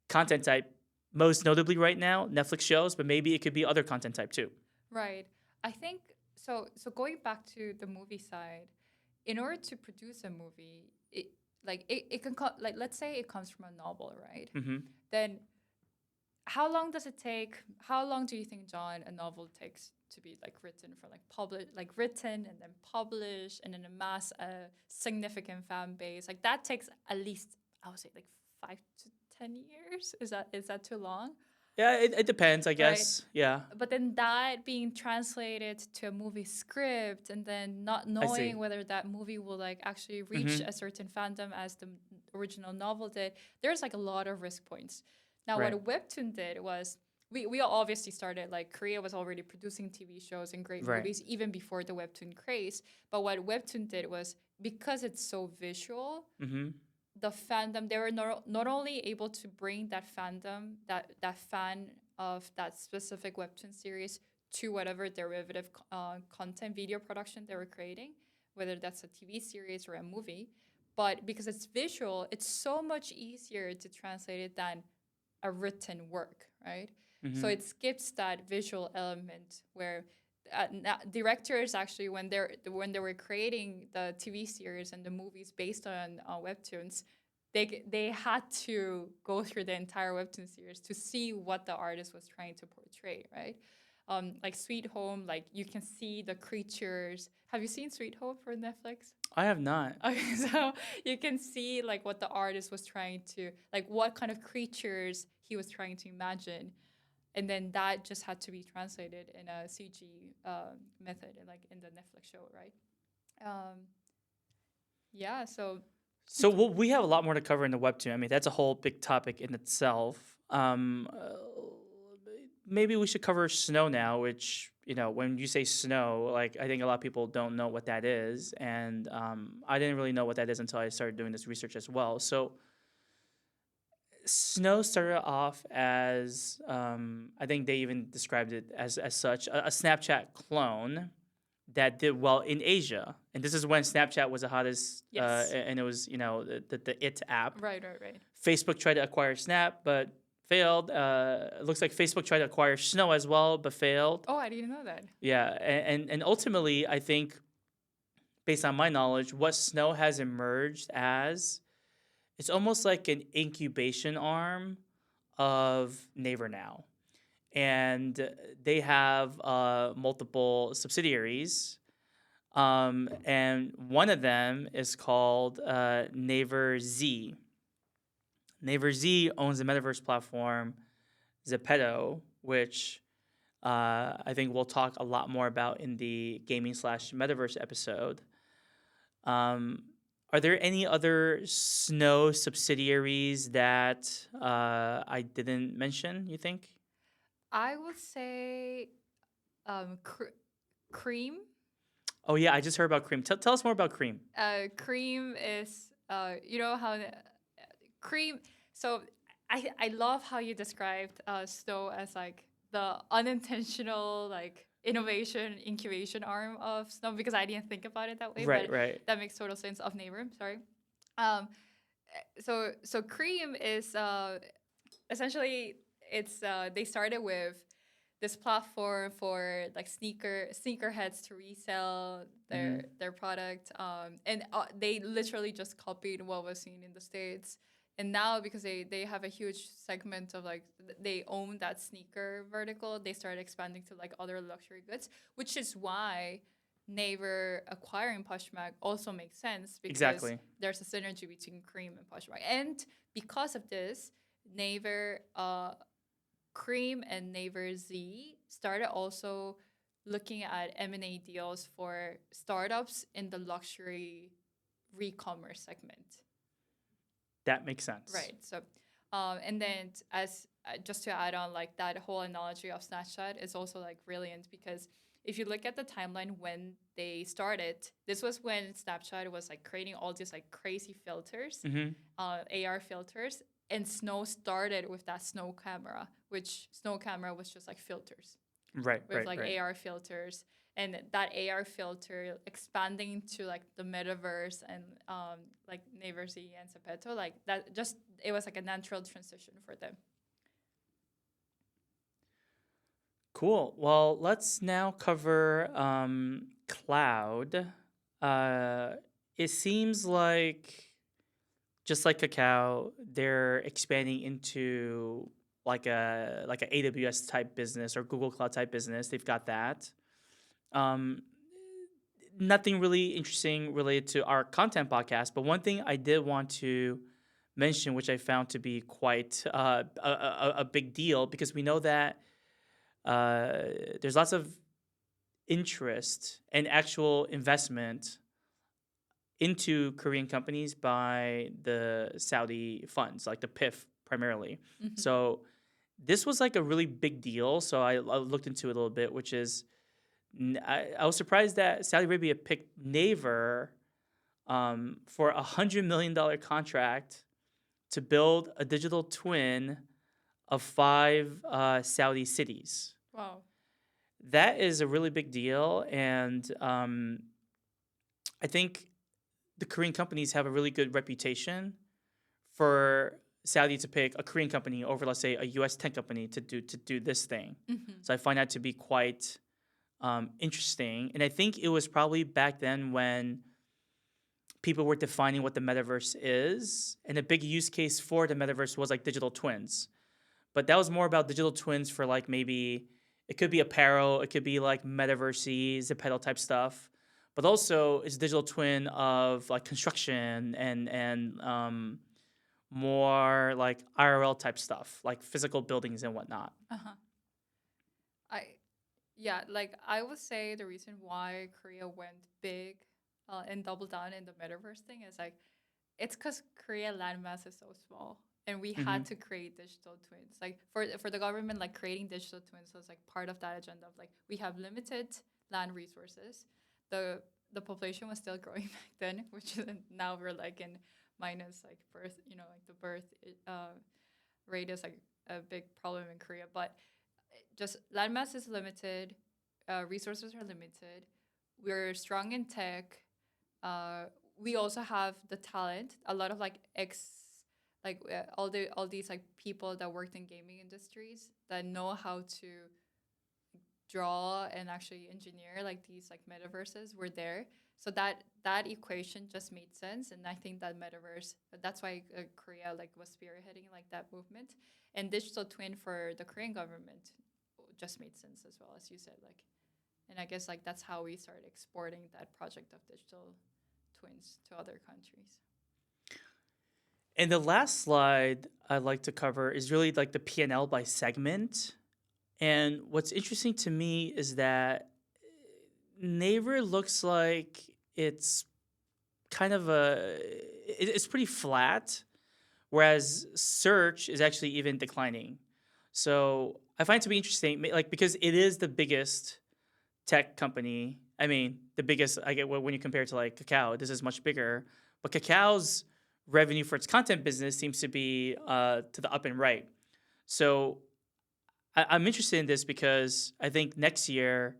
content type, most notably right now, Netflix shows, but maybe it could be other content type too. Right. I think so. So going back to the movie side, in order to produce a movie, it can like, let's say it comes from a novel, right? Mm-hmm. Then how long does it take? How long do you think, John, a novel takes to be like written, for like public, like written and then published and then amass a significant fan base? Like that takes at least, I would say, like 5 to 10 years. Is that too long? Yeah, it depends, I Right. guess. Yeah, But then that being translated to a movie script and then not I see. knowing whether that movie will like actually reach Mm-hmm. a certain fandom as the original novel did, there's like a lot of risk points. Now, what Right. a Webtoon did was we all obviously started, like, Korea was already producing TV shows and great Right. movies even before the Webtoon craze. But what Webtoon did was, because it's so visual, Mm-hmm. the fandom, they were not only able to bring that fandom, that fan of that specific Webtoon series to whatever derivative content video production they were creating, whether that's a TV series or a movie, but because it's visual, it's so much easier to translate it than a written work, right? So Mm-hmm. it skips that visual element where directors actually, when they were creating the TV series and the movies based on webtoons, they had to go through the entire webtoon series to see what the artist was trying to portray, right? Like Sweet Home, like you can see the creatures. Have you seen Sweet Home for Netflix? I have not. Okay, so you can see like what the artist was trying to, like what kind of creatures he was trying to imagine, and then that just had to be translated in a CG method, like in the Netflix show, right? Um, yeah, so So we have a lot more to cover in the webtoon. I mean, that's a whole big topic in itself. Maybe we should cover snow now, which, when you say snow, like I think a lot of people don't know what that is, and I didn't really know what that is until I started doing this research as well. So snow started off as, I think they even described it as such, a Snapchat clone that did well in Asia. And this is when Snapchat was the hottest, yes, and it was, the It app. right. Facebook tried to acquire Snap, but failed. It looks like Facebook tried to acquire Snow as well, but failed. Oh, I didn't know that. Yeah, and ultimately, I think, based on my knowledge, what Snow has emerged as, it's almost like an incubation arm of Naver now. And they have multiple subsidiaries. And one of them is called Naver Z. Naver Z owns the metaverse platform Zepeto, which I think we'll talk a lot more about in the gaming/metaverse episode. Um, Are there any other Snow subsidiaries that I didn't mention, you think? I would say Cream. Oh, yeah, I just heard about Cream. Tell us more about Cream. Cream is you know how Cream. So I love how you described Snow as like the unintentional like innovation incubation arm of Snow, because I didn't think about it that way, Right, but right. that makes total sense. Of Naver, sorry. Um, so Cream is essentially it's they started with this platform for like sneakerheads to resell Hmm. their product, and they literally just copied what was seen in the States. And now, because they have a huge segment of like they own that sneaker vertical, they started expanding to like other luxury goods, which is why Naver acquiring Poshmark also makes sense, because Exactly. there's a synergy between Cream and Poshmark. And because of this, Naver Cream and Naver Z started also looking at M&A deals for startups in the luxury re-commerce segment. That makes sense. Right. So, and then as just to add on, like that whole analogy of Snapchat is also like brilliant, because if you look at the timeline when they started, this was when Snapchat was like creating all these like crazy filters, Hmm. AR filters, and Snow started with that Snow camera, which Snow camera was just like filters Right, with right, like right. AR filters, and that AR filter expanding to like the metaverse and like Naver Z and Zapeto, like that just it was like a natural transition for them. Cool. Well, let's now cover cloud. Uh, it seems like just like Kakao, they're expanding into like a AWS type business or Google Cloud type business. They've got that. Um, Nothing really interesting related to our content podcast, but one thing I did want to mention, which I found to be quite a big deal, because we know that there's lots of interest and actual investment into Korean companies by the Saudi funds, like the PIF primarily. Mm-hmm. So this was like a really big deal. So I looked into it a little bit, which is I was surprised that Saudi Arabia picked Naver for $100 million contract to build a digital twin of 5 Saudi cities. Wow. That is a really big deal, and I think the Korean companies have a really good reputation for Saudi to pick a Korean company over, let's say, a U.S. tech company to do this thing. Mm-hmm. So I find that to be quite interesting, and I think it was probably back then when people were defining what the metaverse is, and a big use case for the metaverse was like digital twins. But that was more about digital twins for like maybe it could be apparel, it could be like metaversey, Zepeto type stuff, but also it's digital twin of like construction and more like IRL type stuff, like physical buildings and whatnot. Uh-huh. I Yeah, like I would say the reason why Korea went big and doubled down in the metaverse thing is like it's because Korea landmass is so small, and we Hmm. had to create digital twins. Like for the government, like creating digital twins was like part of that agenda of like we have limited land resources. The the population was still growing back then, which is now we're like in minus like birth, like the birth rate is like a big problem in Korea. But just landmass is limited, resources are limited. We're strong in tech. Uh, we also have the talent. A lot of like all these like people that worked in gaming industries that know how to draw and actually engineer like these like metaverses were there. So that equation just made sense, and I think that metaverse, that's why Korea like was spearheading like that movement, and digital twin for the Korean government just made sense as well, as you said, like, and I guess like that's how we started exporting that project of digital twins to other countries. And the last slide I'd like to cover is really like the P&L by segment. And what's interesting to me is that Naver looks like it's kind of it's pretty flat, whereas search is actually even declining. So I find it to be interesting, like because it is the biggest tech company. I mean, the biggest. I get when you compare it to like Kakao, this is much bigger. But Kakao's revenue for its content business seems to be to the up and right. So I'm interested in this because I think next year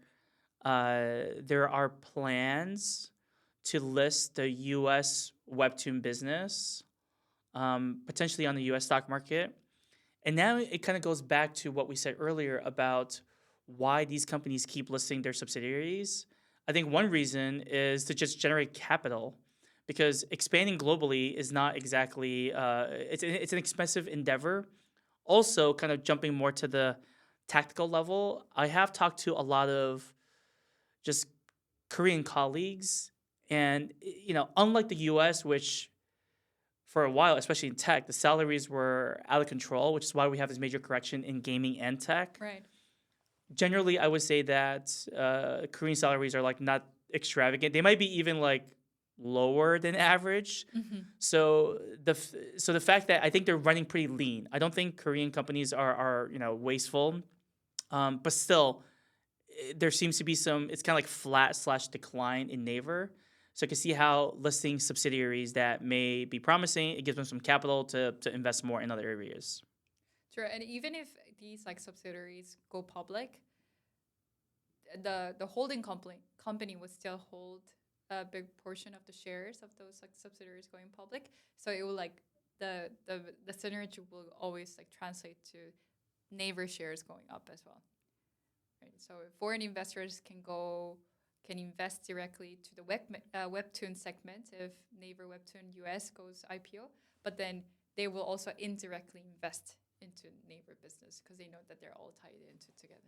there are plans to list the U.S. Webtoon business, potentially on the U.S. stock market. And now it kind of goes back to what we said earlier about why these companies keep listing their subsidiaries. I think one reason is to just generate capital, because expanding globally is not exactly it's an expensive endeavor. Also, kind of jumping more to the tactical level, I have talked to a lot of just Korean colleagues, and unlike the U.S., which for a while, especially in tech, the salaries were out of control, which is why we have this major correction in gaming and tech. Right. Generally, I would say that Korean salaries are like not extravagant. They might be even like lower than average. Mm-hmm. So the fact that I think they're running pretty lean. I don't think Korean companies are wasteful, but still, there seems to be some. It's kind of like flat / decline in Naver. So I can see how listing subsidiaries that may be promising, it gives them some capital to invest more in other areas. Sure, and even if these like subsidiaries go public, the holding company would still hold a big portion of the shares of those like subsidiaries going public. So it will like the synergy will always like translate to Naver shares going up as well. Right. So foreign investors can invest directly to the Webtoon segment if Naver Webtoon US goes IPO, but then they will also indirectly invest into Naver business because they know that they're all tied into together.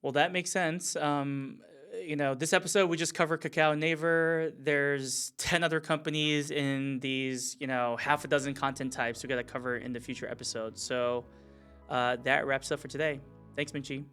Well, that makes sense. This episode we just covered Kakao and Naver. There's 10 other companies in these, half a dozen content types we got to cover in the future episodes. So that wraps up for today. Thanks, Minchi.